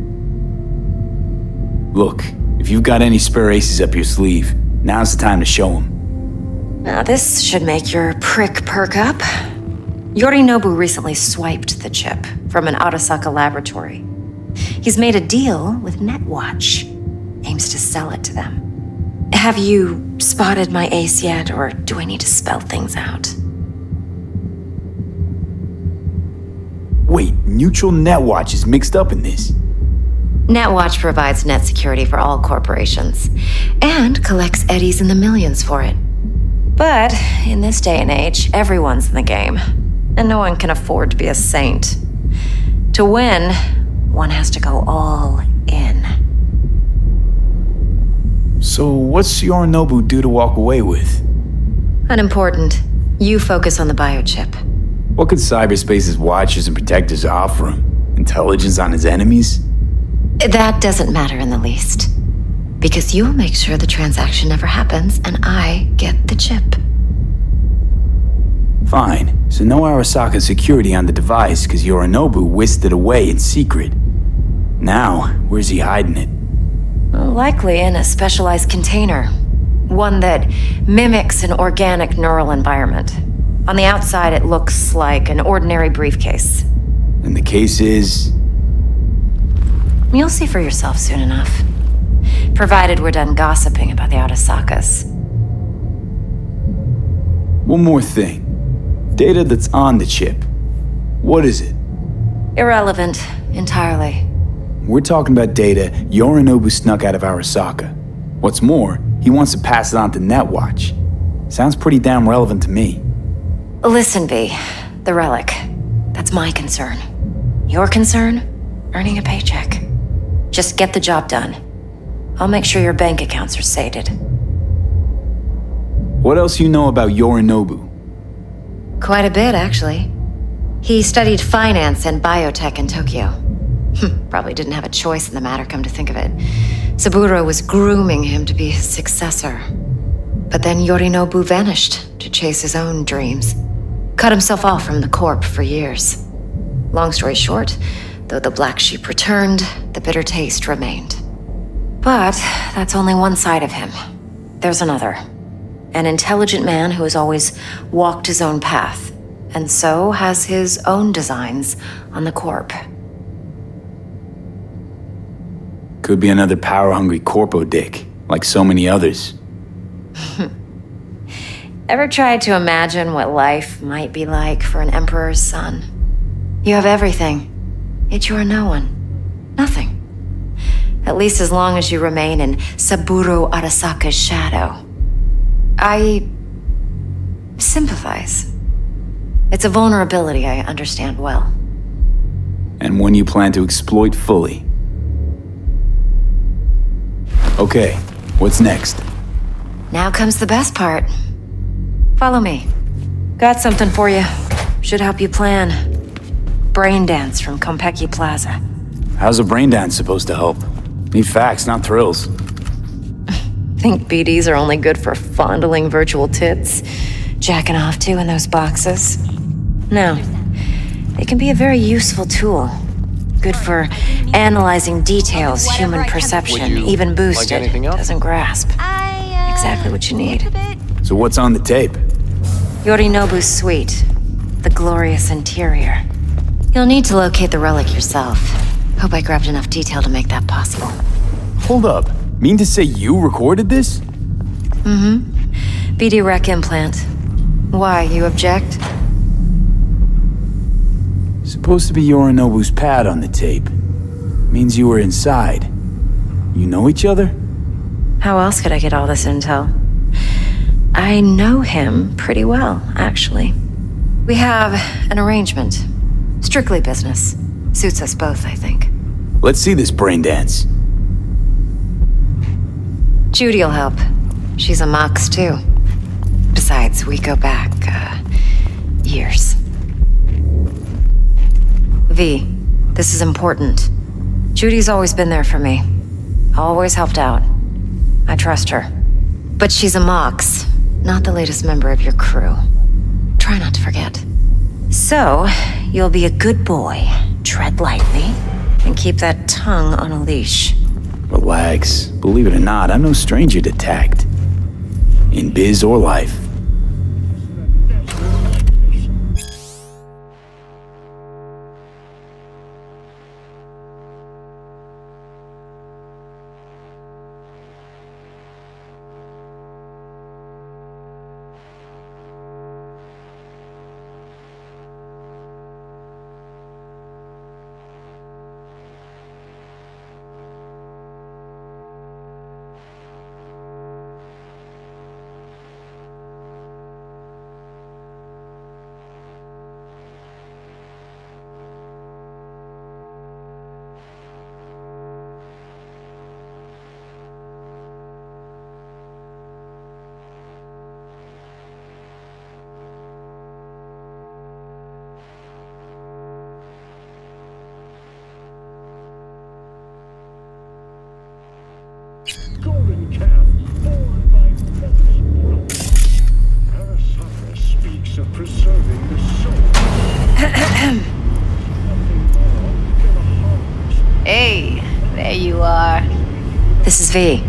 Look, if you've got any spare aces up your sleeve, now's the time to show them. Now this should make your prick perk up. Yorinobu recently swiped the chip from an Arasaka laboratory. He's made a deal with Netwatch. Aims to sell it to them. Have you spotted my ace yet, or do I need to spell things out? Wait, Neutral Netwatch is mixed up in this. Netwatch provides net security for all corporations, and collects eddies in the millions for it. But in this day and age, everyone's in the game, and no one can afford to be a saint. To win, one has to go all in. So what's Yorinobu due to walk away with? Unimportant. You focus on the biochip. What could cyberspace's watchers and protectors offer him? Intelligence on his enemies? That doesn't matter in the least. Because you'll make sure the transaction never happens, and I get the chip. Fine. So no Arasaka security on the device because Yorinobu whisked it away in secret. Now, where's he hiding it? Likely in a specialized container. One that mimics an organic neural environment. On the outside, it looks like an ordinary briefcase. And the case is? You'll see for yourself soon enough. Provided we're done gossiping about the Arasakas. One more thing. Data that's on the chip. What is it? Irrelevant, entirely. We're talking about data Yorinobu snuck out of Arasaka. What's more, he He wants to pass it on to Netwatch. Sounds pretty damn relevant to me. Listen, V. The relic. That's my concern. Your concern? Earning a paycheck. Just get the job done. I'll make sure your bank accounts are sated. What else you know about Yorinobu? Quite a bit, actually. He studied finance and biotech in Tokyo. Probably didn't have a choice in the matter, come to think of it. Saburo was grooming him to be his successor. But then Yorinobu vanished to chase his own dreams. Cut himself off from the Corp for years. Long story short, though the black sheep returned, the bitter taste remained. But that's only one side of him. There's another. An intelligent man who has always walked his own path, and so has his own designs on the Corp. Could be another power-hungry corpo dick, like so many others. Ever tried to imagine what life might be like for an emperor's son? You have everything, yet you are no one. Nothing. At least as long as you remain in Saburo Arasaka's shadow. I sympathize. It's a vulnerability I understand well. And one you plan to exploit fully. Okay, what's next? Now comes the best part. Follow me. Got something for you. Should help you plan. Brain dance from Konpeki Plaza. How's a brain dance supposed to help? Need facts, not thrills. Think BDs are only good for fondling virtual tits? Jacking off to in those boxes? No. They can be a very useful tool. Good for analyzing details human perception, even boosted, doesn't grasp. Exactly what you need. So what's on the tape? Yorinobu's suite. The glorious interior. You'll need to locate the relic yourself. Hope I grabbed enough detail to make that possible. Hold up. Mean to say you recorded this? BD rec implant. Why, you object? Supposed to be Yorinobu's pad on the tape. Means you were inside. You know each other? How else could I get all this intel? I know him pretty well, actually. We have an arrangement. Strictly business. Suits us both, I think. Let's see this brain dance. Judy'll help. She's a Mox, too. Besides, we go back, years. V, this is important. Judy's always been there for me. Always helped out. I trust her. But she's a Mox, not the latest member of your crew. Try not to forget. So, you'll be a good boy, tread lightly, and keep that tongue on a leash. Relax. Believe it or not, I'm no stranger to tact. In biz or life. Golden calf, born by Arasaka speaks of preserving the soul. Hey, there you are. This is V.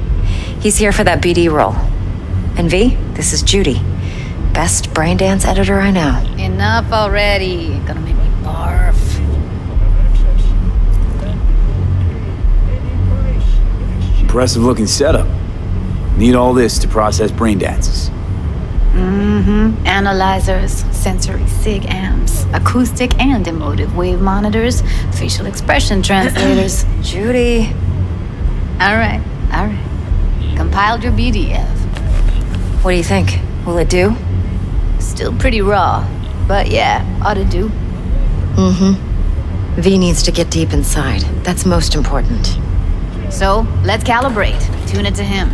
He's here for that BD role. And V, this is Judy. Best brain dance editor I know. Enough already. Gonna make me barf. Impressive looking setup. Need all this to process brain dances. Analyzers, sensory sig amps, acoustic and emotive wave monitors, facial expression translators. Judy. All right. Come compiled your BDF. What do you think? Will it do? Still pretty raw, but yeah, ought to do. Mm-hmm. V needs to get deep inside. That's most important. So, let's calibrate. Tune it to him.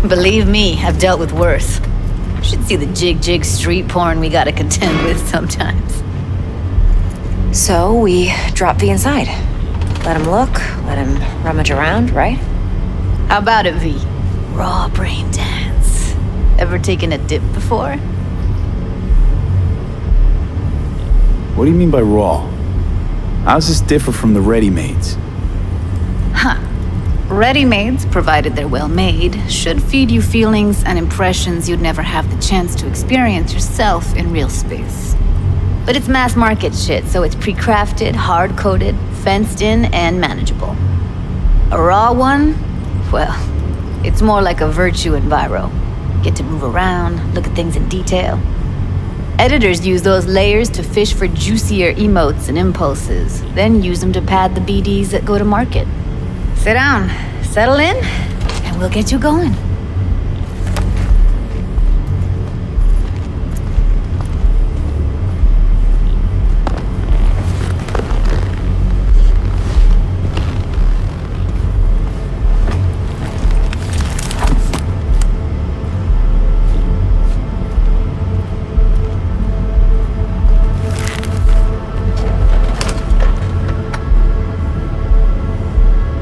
Believe me, I've dealt with worse. Should see the jig street porn we gotta contend with sometimes. So, we drop V inside. Let him look, let him rummage around, right? How about it, V? Raw brain dance. Ever taken a dip before? What do you mean by raw? How's this differ from the ready-mades? Huh. Ready-mades, provided they're well-made, should feed you feelings and impressions you'd never have the chance to experience yourself in real space. But it's mass-market shit, so it's pre-crafted, hard-coded, fenced-in, and manageable. A raw one? Well, it's more like a virtue enviro. Get to move around, look at things in detail. Editors use those layers to fish for juicier emotes and impulses, then use them to pad the BDs that go to market. Sit down, settle in, and we'll get you going.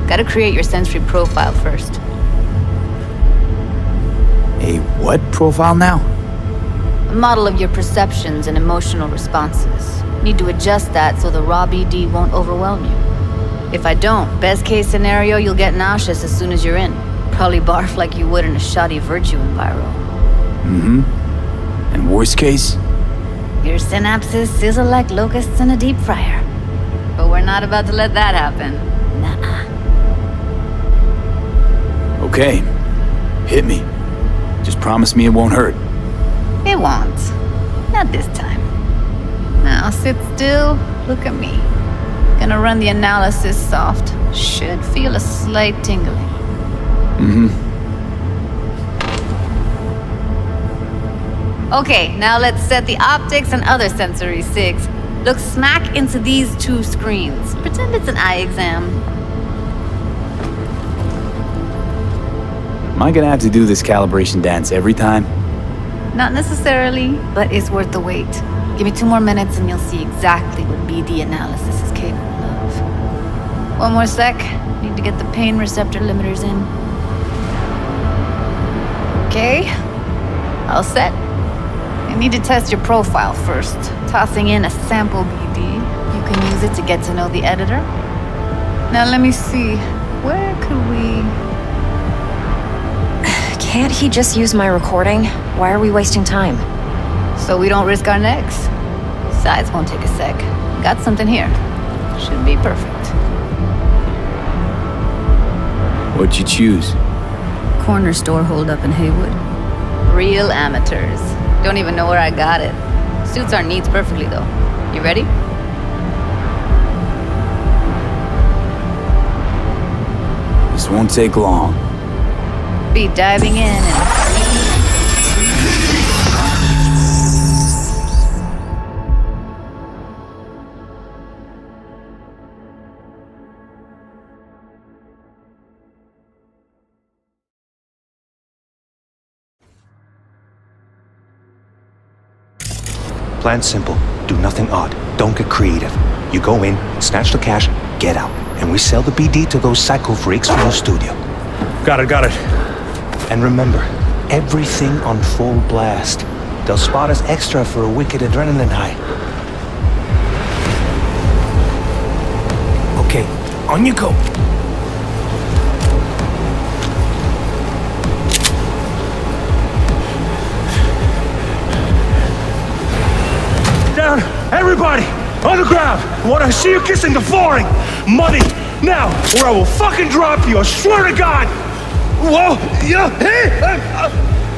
Gotta create your sensory profile first. A what profile now? A model of your perceptions and emotional responses. Need to adjust that so the raw BD won't overwhelm you. If I don't, best case scenario, you'll get nauseous as soon as you're in. Probably barf like you would in a shoddy virtue enviro. Mm-hmm. And worst case? Your synapses sizzle like locusts in a deep fryer. But we're not about to let that happen. Nuh-uh. Okay. Hit me. Just promise me it won't hurt. It won't. Not this time. Now sit still, look at me. Gonna run the analysis soft. Should feel a slight tingling. Mm-hmm. Okay, now let's set the optics and other sensory sigs. Look smack into these two screens. Pretend it's an eye exam. Am I gonna have to do this calibration dance every time? Not necessarily, but it's worth the wait. Give me 2 more minutes and you'll see exactly what BD analysis is capable of. One more sec. Need to get the pain receptor limiters in. Okay. All set. I need to test your profile first. Tossing in a sample BD. You can use it to get to know the editor. Now let me see. Where could we... Can't he just use my recording? Why are we wasting time? So we don't risk our necks. Besides, won't take a sec. Got something here. Should be perfect. What'd you choose? Corner store holdup in Haywood. Real amateurs. Don't even know where I got it. Suits our needs perfectly, though. You ready? This won't take long. Be diving in and... Plan simple. Do nothing odd. Don't get creative. You go in, snatch the cash, get out. And we sell the BD to those psycho freaks from the studio. Got it. And remember, everything on full blast. They'll spot us extra for a wicked adrenaline high. Okay, on you go. Down, everybody, on the ground. I want to see you kissing the flooring. Money, now, or I will fucking drop you, I swear to God. Whoa, yeah, hey,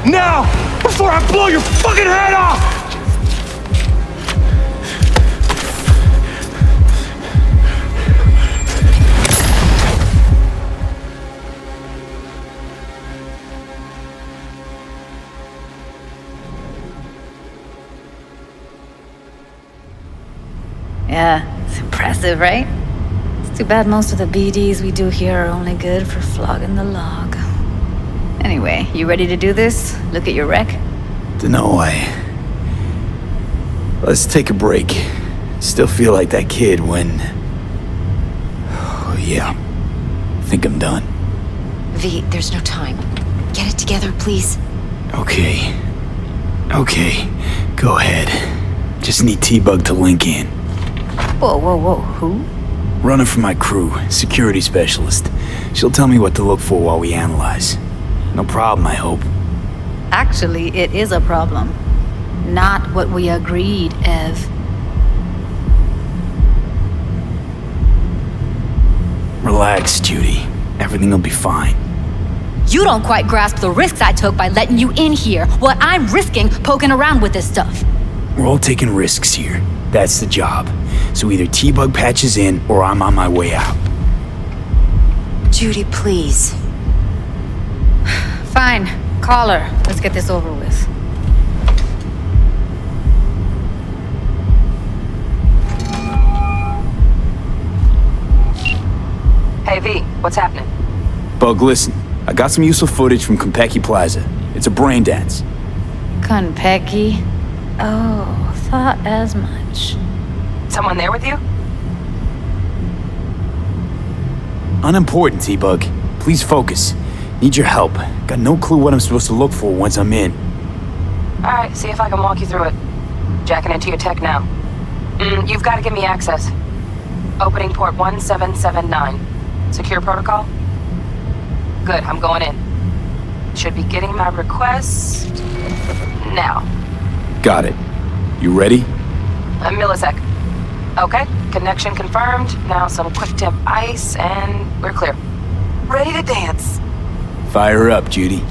now, before I blow your fucking head off! Yeah, it's impressive, right? It's too bad most of the BDs we do here are only good for flogging the log. Anyway, you ready to do this? Look at your wreck? Dunno, Let's take a break. Still feel like that kid when... Oh, yeah. Think I'm done. V, there's no time. Get it together, please. Okay. Go ahead. Just need T-Bug to link in. Whoa, who? Runner for my crew, security specialist. She'll tell me what to look for while we analyze. No problem, I hope. Actually, it is a problem. Not what we agreed, Ev. Relax, Judy. Everything will be fine. You don't quite grasp the risks I took by letting you in here, what I'm risking poking around with this stuff. We're all taking risks here. That's the job. So either T-Bug patches in, or I'm on my way out. Judy, please. Fine. Call her. Let's get this over with. Hey, V, what's happening? Bug, listen. I got some useful footage from Konpeki Plaza. It's a brain dance. Konpeki? Oh, thought as much. Someone there with you? Unimportant, T-Bug. Please focus. Need your help. Got no clue what I'm supposed to look for once I'm in. Alright, see if I can walk you through it. Jacking into your tech now. You've got to give me access. Opening port 1779. Secure protocol? Good, I'm going in. Should be getting my request... now. Got it. You ready? A millisec. Okay, connection confirmed. Now some quick temp ice, and we're clear. Ready to dance. Fire her up, Judy.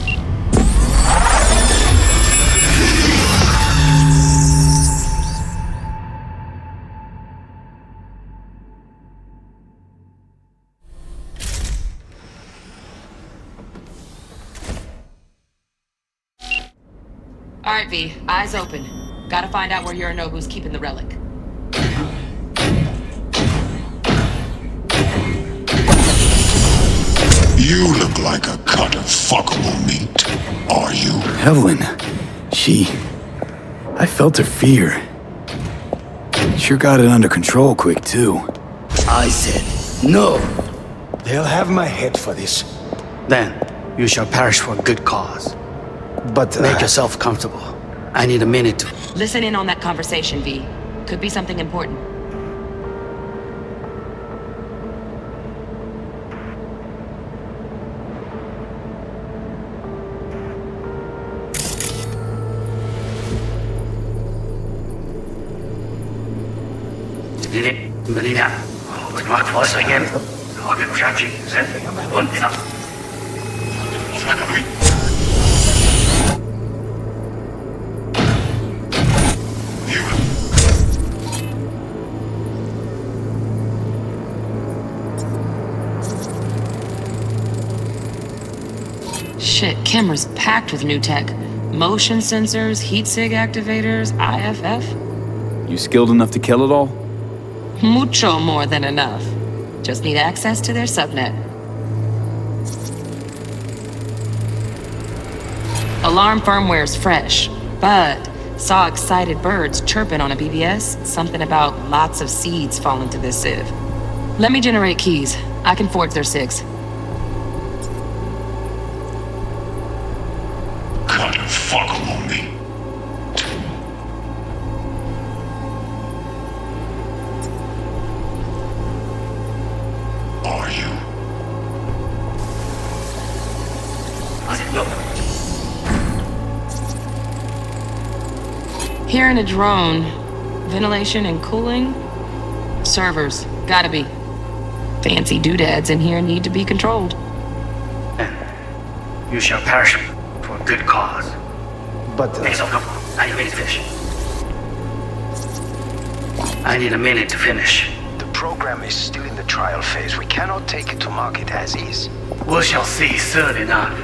Alright, V, eyes open. Gotta find out where Yorinobu's keeping the relic. You look like a cut of fuckable meat, are you? Evelyn, I felt her fear. Sure got it under control quick, too. I said, no. They'll have my head for this. Then, you shall perish for a good cause. But make yourself comfortable. I need a minute to... Listen in on that conversation, V. Could be something important. Shit, camera's packed with new tech. Motion sensors, heat sig activators, IFF. You skilled enough to kill it all? Mucho more than enough. Just need access to their subnet. Alarm firmware's fresh, but saw excited birds chirping on a BBS. Something about lots of seeds falling to this sieve. Let me generate keys. I can forge their SIGs. Cut of fuckable meat. Are you? Here in a drone, ventilation and cooling, servers, gotta be. Fancy doodads in here need to be controlled. You shall perish for a good cause. But... Make yourself comfortable. I need a minute to finish. I need a minute to finish. The program is still in the trial phase. We cannot take it to market as is. We shall see soon enough.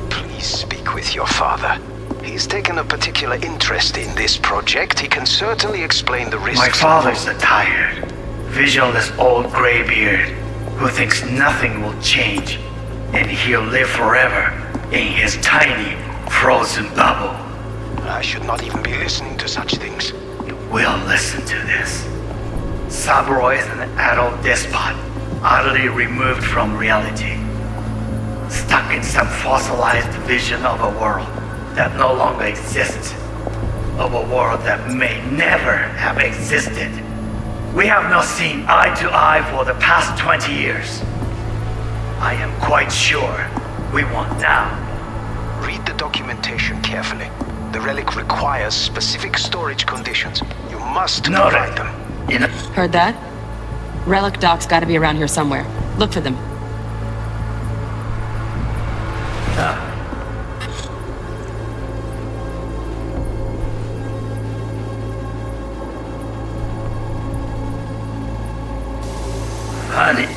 Please speak with your father. He's taken a particular interest in this project. He can certainly explain the risks. My father's a tired, visionless old graybeard who thinks nothing will change, and he'll live forever in his tiny, frozen bubble. I should not even be listening to such things. You will listen to this. Saburo is an adult despot, utterly removed from reality, stuck in some fossilized vision of a world that no longer exists, of a world that may never have existed. We have not seen eye to eye for the past 20 years. I am quite sure we won't now. Read the documentation carefully. The relic requires specific storage conditions. You must provide them. Heard that? Relic doc's gotta be around here somewhere. Look for them. Honey,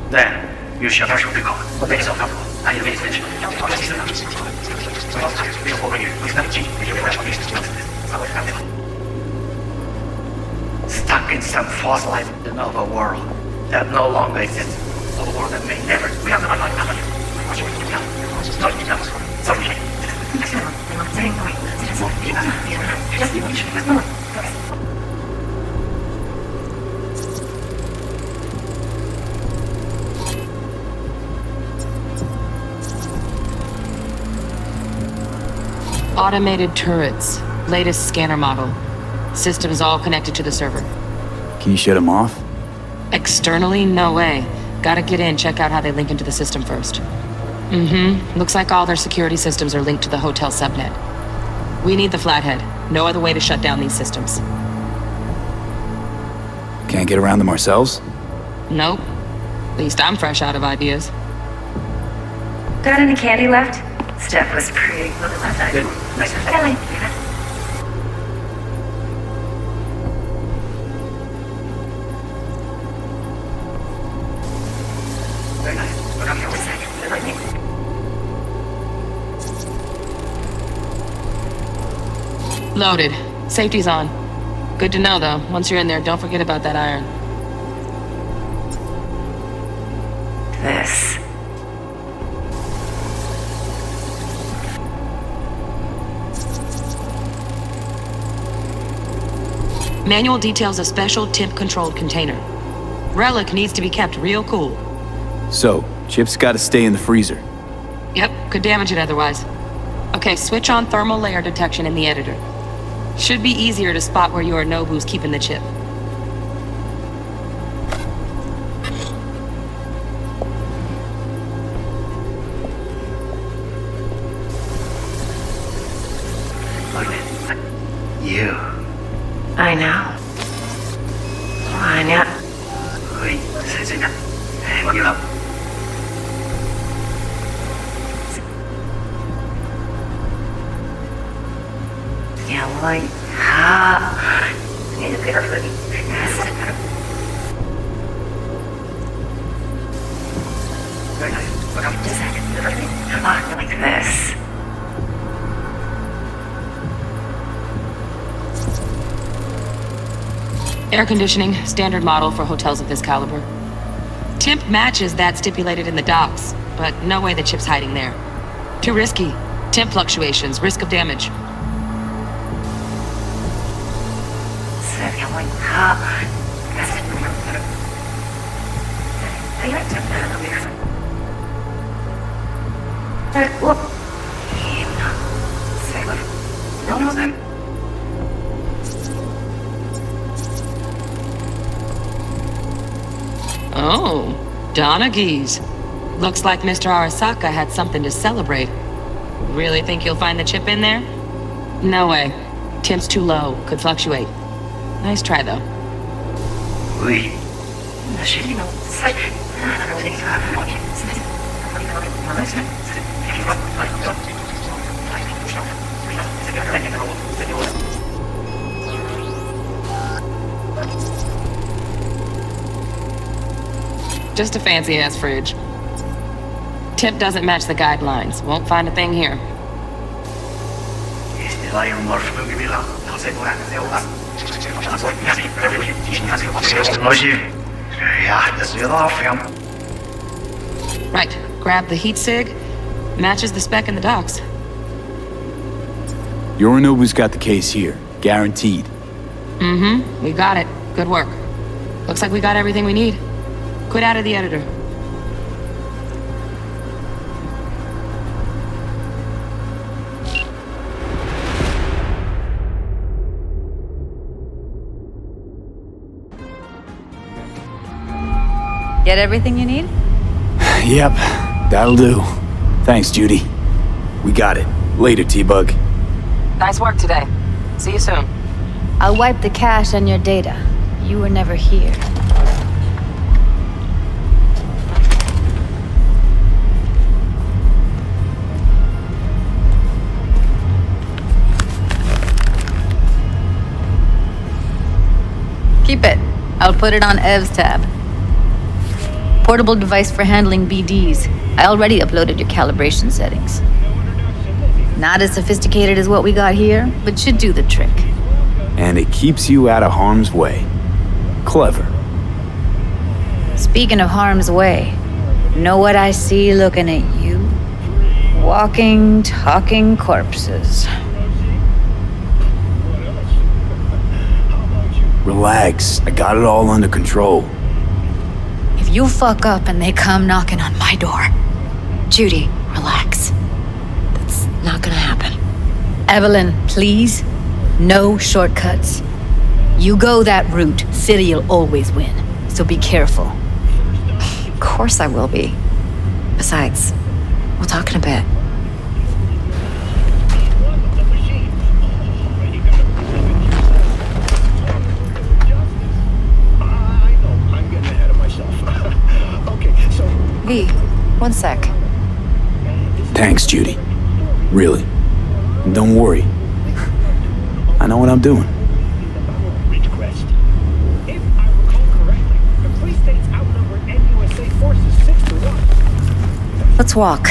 Then you shall be gone. Stuck in some fossilized of a world that no longer exists. Of a world that may never. We have Automated turrets. Latest scanner model. Systems all connected to the server. Can you shut them off? Externally, no way. Gotta get in, check out how they link into the system first. Looks like all their security systems are linked to the hotel subnet. We need the flathead. No other way to shut down these systems. Can't get around them ourselves? Nope. At least I'm fresh out of ideas. Got any candy left? Stuff was pretty good last night. Good. Nice. Very nice. Look, I'm here with second. Loaded. Safety's on. Good to know, though. Once you're in there, don't forget about that iron. This. Manual details a special temp-controlled container. Relic needs to be kept real cool. So, Chip's gotta stay in the freezer. Yep, could damage it otherwise. Okay, switch on thermal layer detection in the editor. Should be easier to spot where Yorinobu's keeping the chip. You. I know. Anya. Wait, hang it up. Yeah, like, ha. Need to be careful. Very nice. Look up. Just a second. Like this. Air conditioning, standard model for hotels of this caliber. Temp matches that stipulated in the docs, but no way the chip's hiding there. Too risky. Temp fluctuations, risk of damage. Donaghy's. Looks like Mr. Arasaka had something to celebrate. Really think you'll find the chip in there? No way. Temp's too low. Could fluctuate. Nice try, though. Oui. Just a fancy-ass fridge. Tip doesn't match the guidelines. Won't find a thing here. Right. Grab the heat sig. Matches the spec in the docks. Yorinobu's got the case here. Guaranteed. Mm-hmm. We got it. Good work. Looks like we got everything we need. Quit out of the editor. Get everything you need? Yep, that'll do. Thanks, Judy. We got it. Later, T-Bug. Nice work today. See you soon. I'll wipe the cache on your data. You were never here. Keep it. I'll put it on Ev's tab. Portable device for handling BDs. I already uploaded your calibration settings. Not as sophisticated as what we got here, but should do the trick. And it keeps you out of harm's way. Clever. Speaking of harm's way, know what I see looking at you? Walking, talking corpses. Relax. I got it all under control. If you fuck up and they come knocking on my door. Judy, relax. That's not gonna happen. Evelyn, please. No shortcuts. You go that route, City'll always win. So be careful. Of course I will be. Besides, we'll talk in a bit. V, one sec. Thanks, Judy. Really. And don't worry. I know what I'm doing. If I recall correctly, the Free States outnumbered NUSA forces 6-1. Let's walk.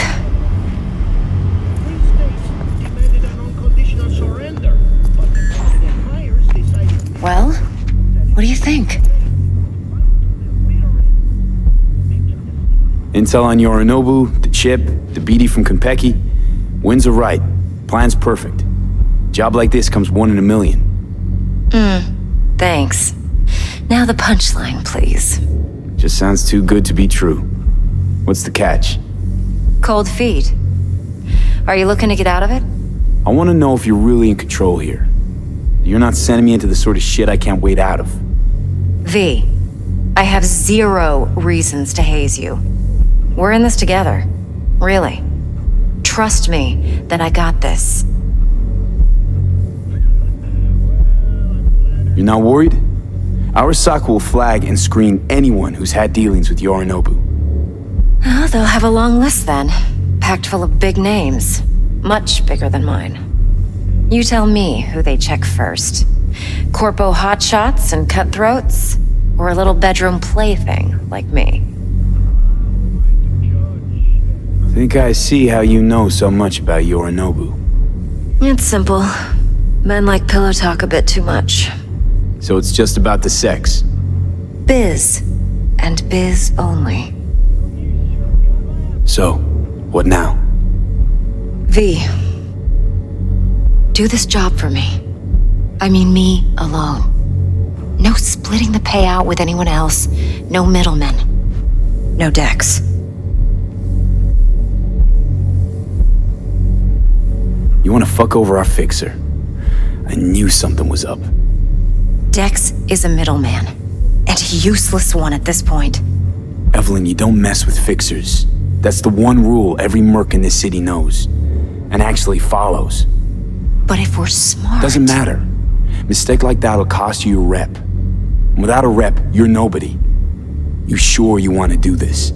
Free States demanded an unconditional surrender, but the President Myers decided... Well, what do you think? Intel on Yorinobu, the chip, the BD from Konpeki. Winds are right. Plan's perfect. Job like this comes 1 in a million. Thanks. Now the punchline, please. Just sounds too good to be true. What's the catch? Cold feet. Are you looking to get out of it? I want to know if you're really in control here. You're not sending me into the sort of shit I can't wait out of. V, I have 0 reasons to haze you. We're in this together. Really. Trust me that I got this. You're not worried? Arasaka will flag and screen anyone who's had dealings with Yorinobu. Oh, they'll have a long list then. Packed full of big names. Much bigger than mine. You tell me who they check first. Corpo hotshots and cutthroats? Or a little bedroom plaything like me? Think I see how you know so much about Yorinobu. It's simple. Men like pillow talk a bit too much. So it's just about the sex. Biz. And biz only. So, what now? V. Do this job for me. I mean me alone. No splitting the payout with anyone else. No middlemen. No Dex. You want to fuck over our fixer? I knew something was up. Dex is a middleman. And a useless one at this point. Evelyn, you don't mess with fixers. That's the one rule every merc in this city knows. And actually follows. But if we're smart... Doesn't matter. Mistake like that'll cost you your rep. And without a rep, you're nobody. You sure you want to do this?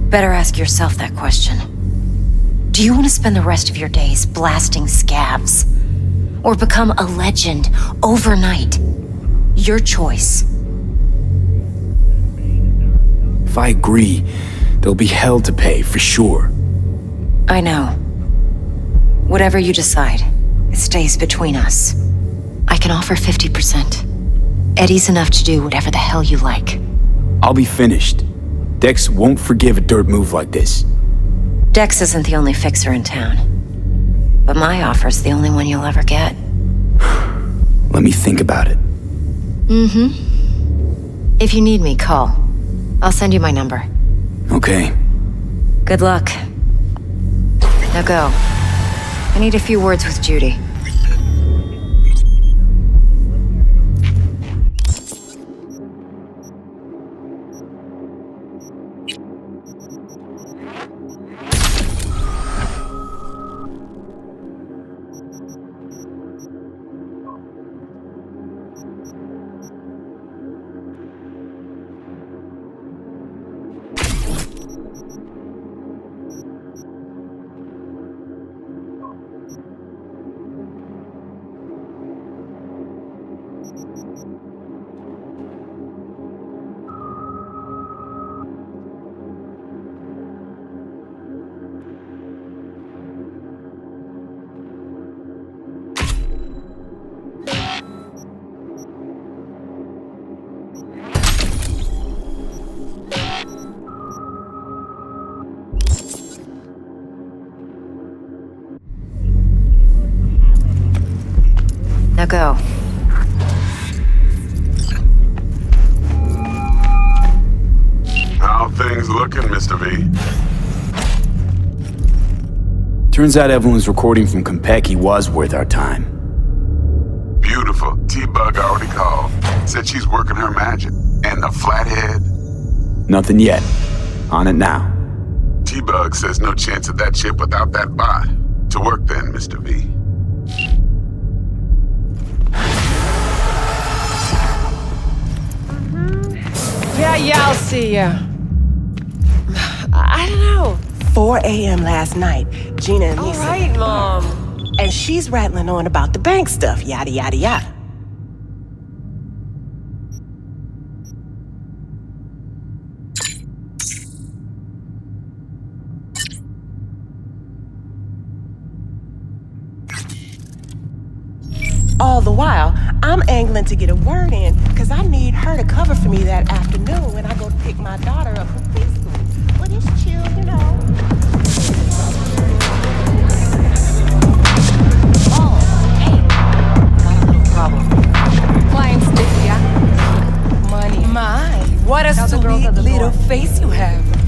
Better ask yourself that question. Do you want to spend the rest of your days blasting scabs? Or become a legend overnight? Your choice. If I agree, there'll be hell to pay for sure. I know. Whatever you decide, it stays between us. I can offer 50%. Eddie's enough to do whatever the hell you like. I'll be finished. Dex won't forgive a dirt move like this. Dex isn't the only fixer in town. But my offer's the only one you'll ever get. Let me think about it. Mm-hmm. If you need me, call. I'll send you my number. Okay. Good luck. Now go. I need a few words with Judy. Now go. How things looking, Mr. V? Turns out Evelyn's recording from Konpeki was worth our time. Beautiful. T-Bug already called. Said she's working her magic. And the flathead? Nothing yet. On it now. T-Bug says no chance of that chip without that bot. To work then, Mr. V. Yeah, I'll see ya. I don't know. 4 a.m. last night, Gina and me All right, Mom. And she's rattling on about the bank stuff, yada, yada, yada. All the while, I'm angling to get a word in because I need her to cover for me that afternoon when I go to pick my daughter up from preschool. But it's chill, you know. Oh, hey. Got a little problem. Client's busy, yeah? Money. My, what a sweet little face you have.